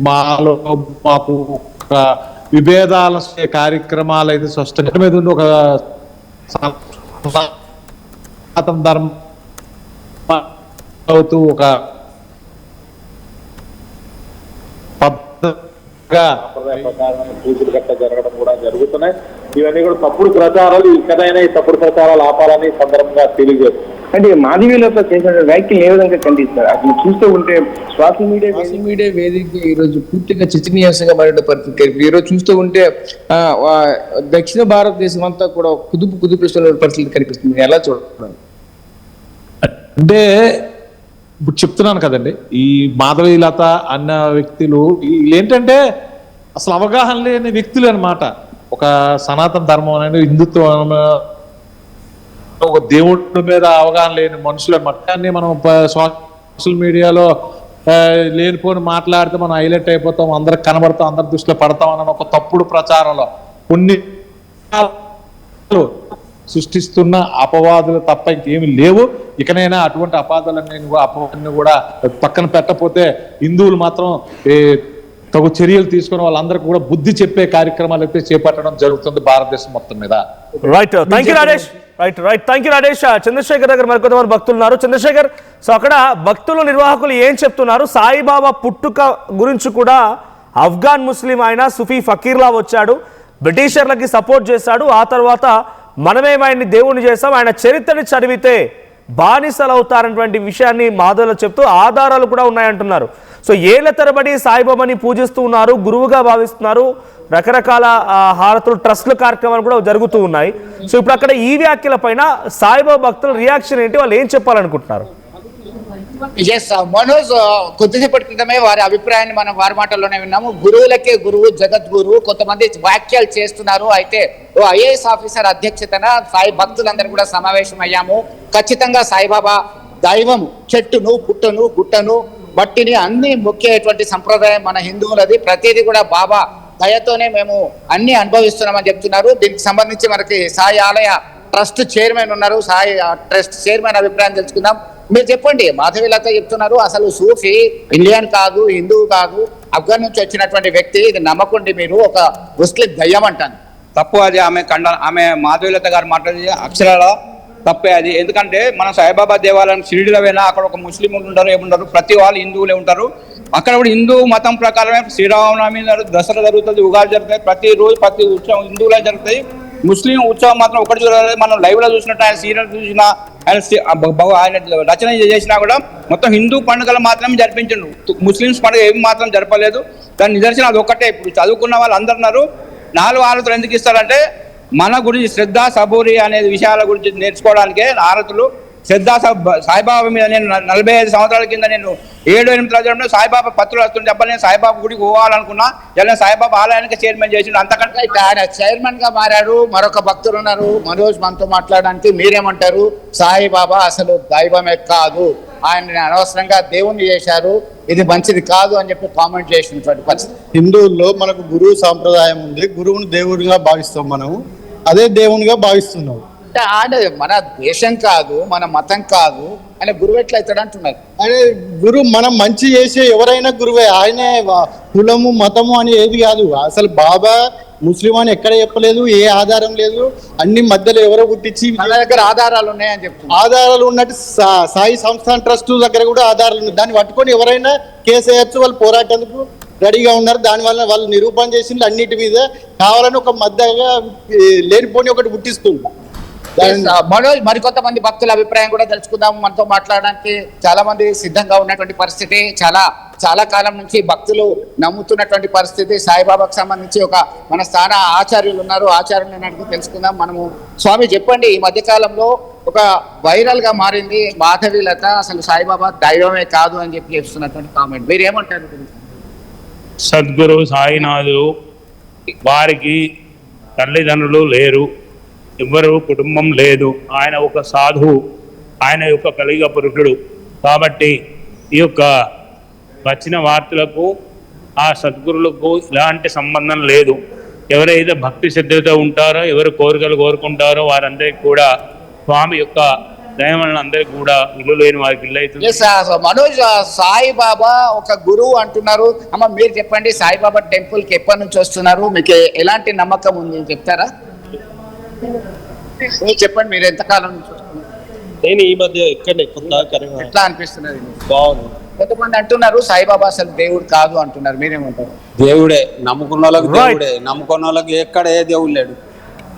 మాకు ఒక విభేదాల కార్యక్రమాలు అయితే స్పష్టంగా మీద ఉండి ఒక సనాతన ధర్మం అవుతూ ఒక పద్ధతిగా పూజలు గట్ట జరగడం కూడా జరుగుతున్నాయి. ఇవన్నీ కూడా తప్పుడు ప్రచారాలు. ఇకనైనా ఈ తప్పుడు ప్రచారాలు ఆపాలని సందర్భంగా తెలియజేస్తారు. అంటే మాధవీలత చేసిన వ్యాఖ్యలు ఏ విధంగా ఖండిస్తారు? అసలు చూస్తూ ఉంటే సోషల్ మీడియా వేదిక ఈ రోజు పూర్తిగా చర్చనీయాంశంగా మారిన పరిస్థితి. ఈ రోజు చూస్తూ ఉంటే దక్షిణ భారతదేశం అంతా కూడా కుదుపుస్తున్న పరిస్థితి కనిపిస్తుంది. ఎలా చూడాలి అంటే ఇప్పుడు చెప్తున్నాను కదండి, ఈ మాధవీలత అన్న వ్యక్తులు ఏంటంటే అసలు అవగాహన లేని వ్యక్తులు అన్నమాట. ఒక సనాతన ధర్మం అనేది హిందుత్వం, ఒక దేవుడి మీద అవగాహన లేని మనుషులు అన్నమాట. కానీ మనం సోషల్ మీడియాలో లేనిపోని మాట్లాడితే మనం హైలైట్ అయిపోతాం, అందరికి కనబడతాం, అందరి దృష్టిలో పడతాం అన్న ఒక తప్పుడు ప్రచారంలో కొన్ని సృష్టిస్తున్న అపవాదులు తప్ప ఇంకేమి లేవు. ఇకనైనా అటువంటి అపవాదాన్ని కూడా పక్కన పెట్టకపోతే హిందువులు మాత్రం తగు చర్యలు తీసుకుని వాళ్ళందరికీ కూడా బుద్ధి చెప్పే కార్యక్రమాలు అయితే చేపట్టడం జరుగుతుంది భారతదేశం మొత్తం మీద. Right, thank you Rajesh. Thank you Rajesh. Chandrashekar దగ్గర మరికొంతమంది భక్తులు ఉన్నారు. చంద్రశేఖర్, సో అక్కడ భక్తులు నిర్వాహకులు ఏం చెప్తున్నారు? సాయిబాబా పుట్టుక గురించి కూడా ఆఫ్ఘాన్ ముస్లిం ఆయన సుఫీ ఫకీర్లా వచ్చాడు, బ్రిటిషర్లకి సపోర్ట్ చేశాడు, ఆ తర్వాత మనమేమైనా దేవుణ్ణి చేస్తాం, ఆయన చరిత్రని చదివితే బానిసలు అవుతారన్నటువంటి విషయాన్ని మాధవులు చెప్తూ ఆధారాలు కూడా ఉన్నాయంటున్నారు. సో ఏళ్ల తరబడి సాయిబాబాని పూజిస్తూ ఉన్నారు, గురువుగా భావిస్తున్నారు, రకరకాల హారతులు, ట్రస్ట్ల కార్యక్రమాలు కూడా జరుగుతూ ఉన్నాయి. సో ఇప్పుడు అక్కడ ఈ వ్యాఖ్యల పైన సాయిబాబా భక్తుల రియాక్షన్ ఏంటి, వాళ్ళు ఏం చెప్పాలనుకుంటున్నారు? ఎస్ మనోజ్, కొద్దిసేపటి క్రితమే వారి అభిప్రాయాన్ని మనం వారి మాటల్లోనే విన్నాము. గురువులకే గురువు జగద్గురువు, కొంతమంది వ్యాఖ్యలు చేస్తున్నారు. అయితే ఐఏఎస్ ఆఫీసర్ అధ్యక్షతన సాయి భక్తులందరూ కూడా సమావేశం అయ్యాము. ఖచ్చితంగా సాయిబాబా దైవము, చెట్టును, పుట్టను, గుట్టను, బట్టిని అన్ని మొక్కేటువంటి సంప్రదాయం మన హిందువులది. ప్రతిదీ కూడా బాబా దయతోనే మేము అన్ని అనుభవిస్తున్నామని చెప్తున్నారు. దీనికి సంబంధించి మనకి సాయి ఆలయ ట్రస్ట్ చైర్మన్ ఉన్నారు. సాయి ట్రస్ట్ చైర్మన్ అభిప్రాయం తెలుసుకుందాం. మీరు చెప్పండి, మాధవీలత చెప్తున్నారు అసలు సూఫీ ఇండియన్ కాదు, హిందువు కాదు, ఆఫ్ఘన్ నుంచి వచ్చినటువంటి వ్యక్తి, ఇది నమ్మకండి మీరు, ఒక ముస్లిం దయ్యం అంటాను. తప్పు అది. ఆమె మాధవీలత గారు మాట్లాడి అక్షరాల తప్పే అది. ఎందుకంటే మనం సాయిబాబా దేవాలయం షిరిడిలో పోయినా అక్కడ ఒక ముస్లింలు ఉంటారు, ఏముంటారు, ప్రతి వాళ్ళు హిందువులే ఉంటారు. అక్కడ కూడా హిందూ మతం ప్రకారమే శ్రీరామనవమి దసరా జరుగుతుంది, ఉగాది జరుగుతాయి, ప్రతి రోజు ప్రతి ఉత్సవం హిందువులే జరుగుతాయి. ముస్లిం ఉత్సవం మాత్రం ఒకటి చూడాలి. మనం లైవ్ లో చూసినట్టు, ఆయన సీరియల్ చూసినా, ఆయన రచన చేసినా కూడా మొత్తం హిందూ పండుగలు మాత్రమే జరిపించండు. ముస్లిమ్స్ పండుగ ఏమి మాత్రం జరపలేదు. దాని నిదర్శనం అది ఒక్కటే. ఇప్పుడు చదువుకున్న వాళ్ళు అందరు ఉన్నారు. 4 హారతులు ఎందుకు ఇస్తారంటే మన గురించి శ్రద్ధ, సబూరి అనే విషయాల గురించి నేర్చుకోవడానికే హారతులు. శ్రద్ధ సాయిబాబా మీద నేను 45 సంవత్సరాల కింద నేను 7-8 రోజుల్లో సాయిబాబా పత్రులు వస్తుంటే చెప్పాలి, నేను సాయిబాబా గుడికి పోవాలనుకున్నా, ఇలా సాయిబాబా ఆలయానికి చైర్మన్ చేసిండు. అంతకంటే ఆయన చైర్మన్ గా మారాడు. మరొక భక్తులు ఉన్నారు మనోజ్, మనతో మాట్లాడడానికి. మీరేమంటారు? సాయిబాబా అసలు దైవమే కాదు, ఆయన అనవసరంగా దేవుణ్ణి చేశారు, ఇది మంచిది కాదు అని చెప్పి కామెంట్ చేసినటువంటి పరిస్థితి. హిందువుల్లో మనకు గురువు సాంప్రదాయం ఉంది. గురువుని దేవుడిగా భావిస్తాం, మనము అదే దేవునిగా భావిస్తున్నాం. మన దేశం కాదు, మన మతం కాదు, ఆయన గురువు ఎట్లా అవుతాడు అంటున్నారు. అదే గురువు, మనం మంచి చేసే ఎవరైనా గురువే. ఆయనే కులము మతము అని ఏది కాదు. అసలు బాబా ముస్లిం అని ఎక్కడ చెప్పలేదు, ఏ ఆధారం లేదు. అన్ని మధ్యలో ఎవరో పుట్టించి మన దగ్గర ఆధారాలు ఉన్నాయని చెప్తారు. ఆధారాలు ఉన్నట్టు సాయి సంస్థాన్ ట్రస్ట్ దగ్గర కూడా ఆధారాలు ఉన్నాయి. దాన్ని పట్టుకొని ఎవరైనా కేసు వేయచ్చు. వాళ్ళు పోరాటందుకు రెడీగా ఉన్నారు. దానివల్ల వాళ్ళు నిరూపణ చేసింది అన్నిటి మీద. కావాలని ఒక మధ్యగా లేనిపోని ఒకటి పుట్టిస్తుంది. మనోజ్, మరికొంతమంది భక్తుల అభిప్రాయం కూడా తెలుసుకుందాం. మనతో మాట్లాడడానికి చాలా మంది సిద్ధంగా ఉన్నటువంటి పరిస్థితి, చాలా కాలం నుంచి భక్తులు నమ్ముతున్నటువంటి పరిస్థితి. సాయిబాబాకు సంబంధించి మన స్థాన ఆచార్యులు ఉన్నారు, ఆచార్యులను అడిగి తెలుసుకుందాం. మనము స్వామి చెప్పండి, ఈ మధ్య కాలంలో ఒక వైరల్ గా మారింది మాధవీలత అసలు సాయిబాబా దైవమే కాదు అని చెప్పి చెప్తున్నటువంటి కామెంట్, మీరు ఏమంటారు? సద్గురు సాయినాథుడు వారికి తల్లిదండ్రులు లేరు, ఎవ్వరు కుటుంబం లేదు, ఆయన ఒక సాధువు, ఆయన యొక్క కలిగ పురుషుడు. కాబట్టి ఈ యొక్క వచ్చిన వార్తలకు ఆ సద్గురులకు ఎలాంటి సంబంధం లేదు. ఎవరైతే భక్తి శ్రద్ధతో ఉంటారో, ఎవరు కోరికలు కోరుకుంటారో వారందరికీ కూడా స్వామి యొక్క దయవలన అందరికీ కూడా ఇల్లు లేని వారికి ఇల్లు అవుతుంది. మనోజ్, సాయిబాబా ఒక గురువు అంటున్నారు. అమ్మ మీరు చెప్పండి, సాయిబాబా టెంపుల్ కి ఎప్పటి నుంచి వస్తున్నారు, మీకు ఎలాంటి నమ్మకం ఉంది చెప్తారా? మీరు చెప్పండి, మీరు ఎంతకాలం నుంచి వస్తున్నారు? నేను ఈ మధ్య ఎట్లా అనిపిస్తున్నది? బాగుంది. కొంతమంది అంటున్నారు సాయిబాబా అసలు దేవుడు కాదు అంటున్నారు, మీరేమంటారు? దేవుడే, నమ్ముకున్న వాళ్ళకి దేవుడే, నమ్ముకున్న వాళ్ళకి ఎక్కడ ఏ దేవుడు లేడు.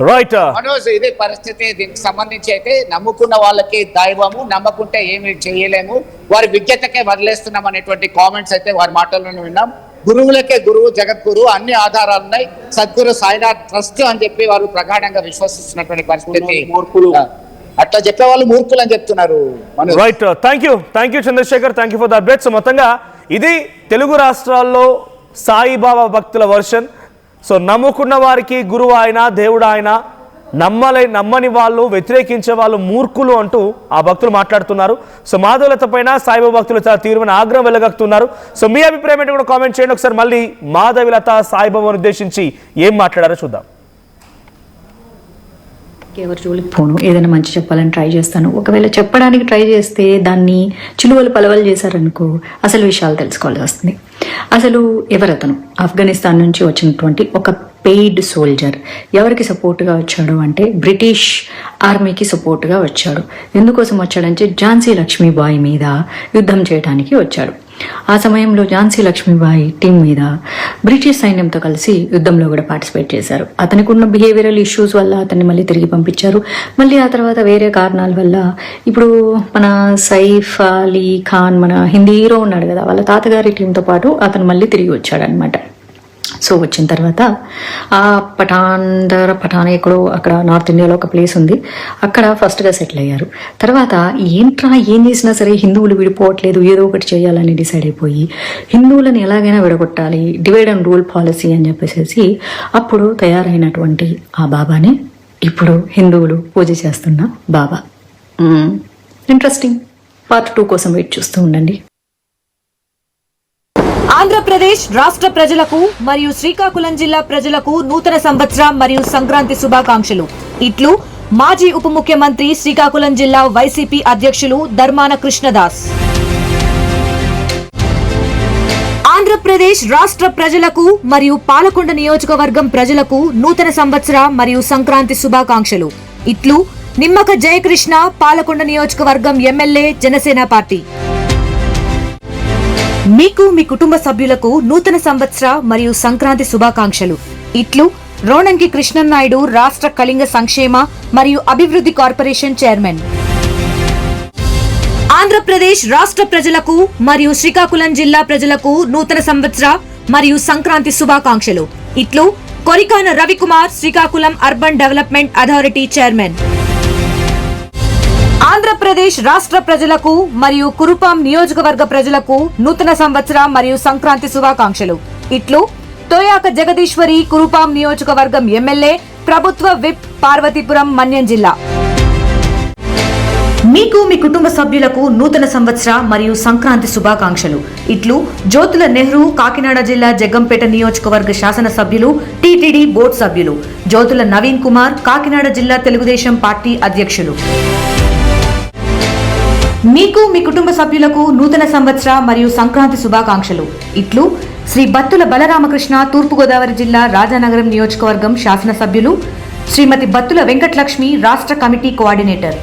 రైట్ మనోజ్, ఇదే పరిస్థితి. దీనికి సంబంధించి అయితే నమ్ముకున్న వాళ్ళకి దైవము, నమ్మకుంటే ఏమి చేయలేము, వారి విజ్ఞతకే వదిలేస్తున్నాం అనేటువంటి కామెంట్స్ అయితే వారి మాటల్లోనే విన్నాం. గురువులకే గురువు, జగద్గురు, అన్ని ఆధారాలు ఉన్నాయి, సద్గురు సాయినాథ్ ట్రస్ట్ అని చెప్పి వారు ప్రగాఢంగా విశ్వసిస్తున్నటువంటి పరిస్థితి. మూర్ఖులు అట్లా చెప్పే వాళ్ళు మూర్ఖులు అని చెప్తున్నారు. Right, thank you Chandrashekar, thank you for the updates. మొత్తంగా ఇది తెలుగు రాష్ట్రాల్లో సాయిబాబా భక్తుల వర్షన్. సో నమ్ముకున్న వారికి గురువు ఆయన, దేవుడు ఆయన, నమ్మని వాళ్ళు, వ్యతిరేకించే వాళ్ళు మూర్ఖులు అంటూ ఆ భక్తులు మాట్లాడుతున్నారు. సో మాధవలత పైన సాయిబాబా భక్తులు చాలా తీవ్రమైన ఆగ్రహం వెళ్ళగక్కుతున్నారు. సో మీ అభిప్రాయం ఏంటో కూడా కామెంట్ చేయండి. ఒకసారి మళ్ళీ మాధవలత సాయిబాబాను ఉద్దేశించి ఏం మాట్లాడారో చూద్దాం. ఎవరి జోలికి పోను, ఏదైనా మంచి చెప్పాలని ట్రై చేస్తాను. ఒకవేళ చెప్పడానికి ట్రై చేస్తే దాన్ని చిలువలు పలవలు చేశారనుకో అసలు విషయాలు తెలుసుకోవాల్సి వస్తుంది. అసలు ఎవరతను? ఆఫ్ఘనిస్తాన్ నుంచి వచ్చినటువంటి ఒక పెయిడ్ సోల్జర్. ఎవరికి సపోర్ట్గా వచ్చాడు అంటే బ్రిటిష్ ఆర్మీకి సపోర్ట్గా వచ్చాడు. ఎందుకోసం వచ్చాడంటే ఝాన్సీ లక్ష్మీబాయి మీద యుద్ధం చేయడానికి వచ్చాడు. ఆ సమయంలో ఝాన్సీ లక్ష్మీబాయి టీం మీద బ్రిటిష్ సైన్యంతో కలిసి యుద్ధంలో కూడా పార్టిసిపేట్ చేశారు. అతనికి ఉన్న బిహేవియరల్ ఇష్యూస్ వల్ల అతన్ని మళ్ళీ తిరిగి పంపించారు. మళ్ళీ ఆ తర్వాత వేరే కారణాల వల్ల ఇప్పుడు మన సైఫ్ అలీ ఖాన్, మన హిందీ హీరో ఉన్నాడు కదా, వాళ్ళ తాతగారి టీంతో పాటు అతను మళ్ళీ తిరిగి వచ్చాడు అనమాట. సో వచ్చిన తర్వాత ఆ పఠాన్ ఎక్కడో అక్కడ నార్త్ ఇండియాలో ఒక ప్లేస్ ఉంది, అక్కడ ఫస్ట్గా సెటిల్ అయ్యారు. తర్వాత ఏంట్రా ఏం చేసినా సరే హిందువులు విడిపోవట్లేదు, ఏదో ఒకటి చేయాలని డిసైడ్ అయిపోయి హిందువులను ఎలాగైనా విడగొట్టాలి, డివైడ్ అండ్ రూల్ పాలసీ అని చెప్పేసి అప్పుడు తయారైనటువంటి ఆ బాబానే ఇప్పుడు హిందువులు పూజ చేస్తున్న బాబా. ఇంట్రెస్టింగ్. పార్ట్ 2 కోసం వెయిట్ చూస్తూ ఉండండి. ఆంధ్రప్రదేశ్ రాష్ట్ర ప్రజలకు మరియు శ్రీకాకుళం జిల్లా ప్రజలకు నూతన సంవత్సర మరియు సంక్రాంతి శుభాకాంక్షలు. ఇట్లు మాజీ ఉప ముఖ్యమంత్రి, శ్రీకాకుళం జిల్లా వైసీపీ అధ్యక్షులు ధర్మాన కృష్ణదాస్. ఆంధ్రప్రదేశ్ రాష్ట్ర ప్రజలకు మరియు పాలకొండ నియోజకవర్గం ప్రజలకు నూతన సంవత్సర మరియు సంక్రాంతి శుభాకాంక్షలు. ఇట్లు నిమ్మక జయకృష్ణ, పాలకొండ నియోజకవర్గం ఎమ్మెల్యే, జనసేన పార్టీ. మీకు మీ కుటుంబ సభ్యులకు నూతన సంవత్సర మరియు సంక్రాంతి శుభాకాంక్షలు. ఇట్లు రోణంకి కృష్ణన్నాయుడు, రాష్ట్ర కళింగ సంక్షేమ మరియు అభివృద్ధి కార్పొరేషన్ చైర్మన్. ఆంధ్రప్రదేశ్ రాష్ట్ర ప్రజలకు మరియు శ్రీకాకుళం జిల్లా ప్రజలకు నూతన సంవత్సర మరియు సంక్రాంతి శుభాకాంక్షలు. ఇట్లు Korikana Ravikumar, Srikakulam urban development authority chairman. Andhra Pradesh రాష్ట్ర ప్రజలకు మరియు కురుపాం నియోజకవర్గ ప్రజలకు నూతన సంవత్సర మరియు సంక్రాంతి శుభాకాంక్షలు. ఇట్లు తోయాక జగదీశ్వరి, కురుపాం నియోజకవర్గం ఎమ్మెల్యే, ప్రభుత్వ విప్, పార్వతీపురం, మన్యం జిల్లా. మీకు మీ కుటుంబ సభ్యులకు నూతన సంవత్సర మరియు సంక్రాంతి శుభాకాంక్షలు. ఇట్లు జ్యోతుల నెహ్రూ, కాకినాడ జిల్లా జగ్గంపేట నియోజకవర్గ శాసనసభ్యులు, టీటీడీ బోర్డు సభ్యులు. జ్యోతుల నవీన్ కుమార్, కాకినాడ జిల్లా తెలుగుదేశం పార్టీ అధ్యక్షులు. మీకు మీ కుటుంబ సభ్యులకు నూతన సంవత్సర మరియు సంక్రాంతి శుభాకాంక్షలు. ఇట్లు శ్రీ బత్తుల బలరామకృష్ణ, తూర్పుగోదావరి జిల్లా రాజానగరం నియోజకవర్గం శాసనసభ్యులు. శ్రీమతి బత్తుల వెంకటలక్ష్మి, రాష్ట్ర కమిటీ కోఆర్డినేటర్.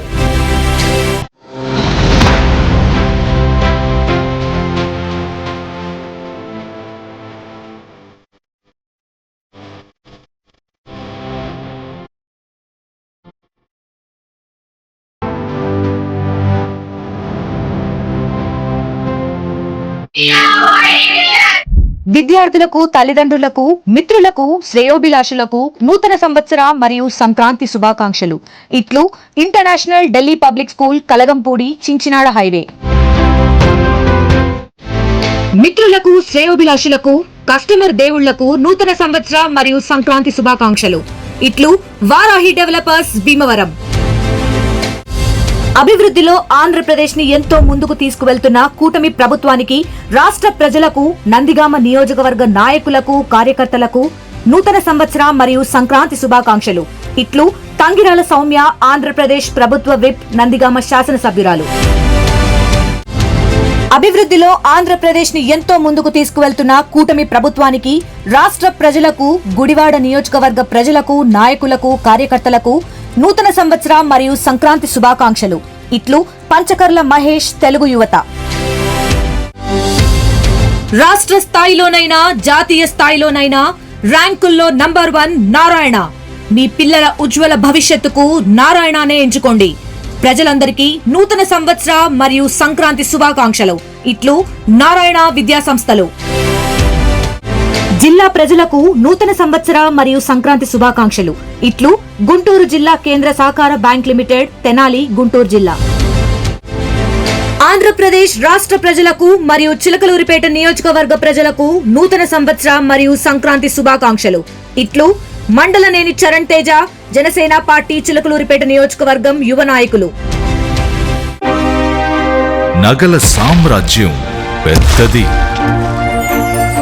విద్యార్థులకు, తల్లిదండ్రులకు, మిత్రులకు, శ్రేయోభిలాషులకు నూతన సంవత్సర మరియు సంక్రాంతి శుభాకాంక్షలు. ఇట్లు international Delhi public school, Kalagampudi, Chinchinada highway. మిత్రులకు, శ్రేయోభిలాషులకు, కస్టమర్ దేవుళ్లకు నూతన సంవత్సర మరియు సంక్రాంతి శుభాకాంక్షలు. ఇట్లు వారాహి డెవలపర్స్, భీమవరం. అభివృద్ధిలో ఆంధ్రప్రదేశ్ ని ఎంతో ముందుకు తీసుకువెళ్తున్న కూటమి ప్రభుత్వానికి, రాష్ట్ర ప్రజలకు, నందిగామ నియోజకవర్గ నాయకులకు, కార్యకర్తలకు నూతన సంవత్సర మరియు సంక్రాంతి శుభాకాంక్షలు. ఇట్లు తంగిరాల సౌమ్య, ఆంధ్రప్రదేశ్ ప్రభుత్వ విప్, నందిగామ శాసనసభ్యురాలు. అభివృద్ధిలో ఆంధ్రప్రదేశ్ ని ఎంతో ముందుకు తీసుకువెళ్తున్న కూటమి ప్రభుత్వానికి, రాష్ట్ర ప్రజలకు, గుడివాడ నియోజకవర్గ ప్రజలకు, నాయకులకు, కార్యకర్తలకు నూతన సంవత్సర మరియు సంక్రాంతి శుభాకాంక్షలు. ఇట్లు పంచకర్ల మహేష్, తెలుగు యువత. రాష్ట్ర స్థాయిలోనైనా, జాతీయ స్థాయిలోనైనా ర్యాంకుల్లో నంబర్ 1 నారాయణ. మీ పిల్లల ఉజ్వల భవిష్యత్తుకు నారాయణనే ఎంచుకోండి. ప్రజలందరికీ నూతన సంవత్సర మరియు సంక్రాంతి శుభాకాంక్షలు. ఇట్లు నారాయణ విద్యా సంస్థలు. జిల్లా ప్రజలకు నూతన సంవత్సర మరియు సంక్రాంతి శుభాకాంక్షలు. ఇట్లు గుంటూరు జిల్లా కేంద్ర సహకార బ్యాంక్ లిమిటెడ్, తెనాలి, గుంటూరు జిల్లా. ఆంధ్రప్రదేశ్ రాష్ట్ర ప్రజలకు మరియు చిలకలూరిపేట నియోజకవర్గ ప్రజలకు నూతన సంవత్సర మరియు సంక్రాంతి శుభాకాంక్షలు. ఇట్లు మండలనేని చరణ్ తేజ, జనసేన పార్టీ, చిలకలూరిపేట నియోజకవర్గం యువ నాయకులు. నగల సామ్రాజ్యం పెద్దది.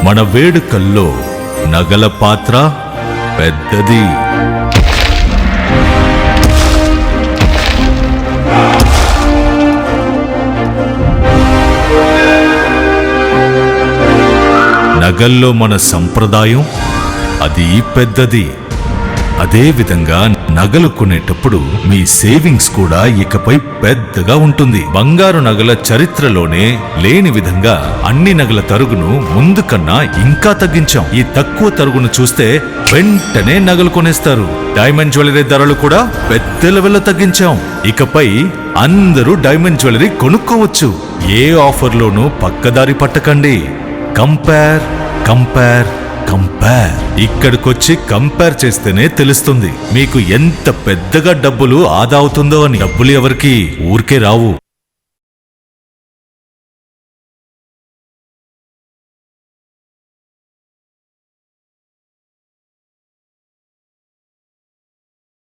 మన వేడుకల్లో నగల పాత్ర పెద్దది. నగల్లో మన సంప్రదాయం అది పెద్దది. అదే విధంగా నగలు కొనేటప్పుడు మీ సేవింగ్స్ కూడా ఇకపై పెద్దగా ఉంటుంది. బంగారు నగల చరిత్రలోనే లేని విధంగా అన్ని నగల తరుగును ముందు కన్నా ఇంకా తగ్గించాం. ఈ తక్కువ తరుగును చూస్తే వెంటనే నగలు కొనేస్తారు. డైమండ్ జ్యువెలరీ ధరలు కూడా పెద్ద లెవెల్లో తగ్గించాం. ఇకపై అందరూ డైమండ్ జ్యువెలరీ కొనుక్కోవచ్చు. ఏ ఆఫర్లోనూ పక్కదారి పట్టకండి. Compare compare compare. ఇక్కడికొచ్చి కంపేర్ చేస్తేనే తెలుస్తుంది మీకు ఎంత పెద్దగా డబ్బులు ఆదా అవుతుందో అని. డబ్బులు ఎవరికి ఊరికే రావు.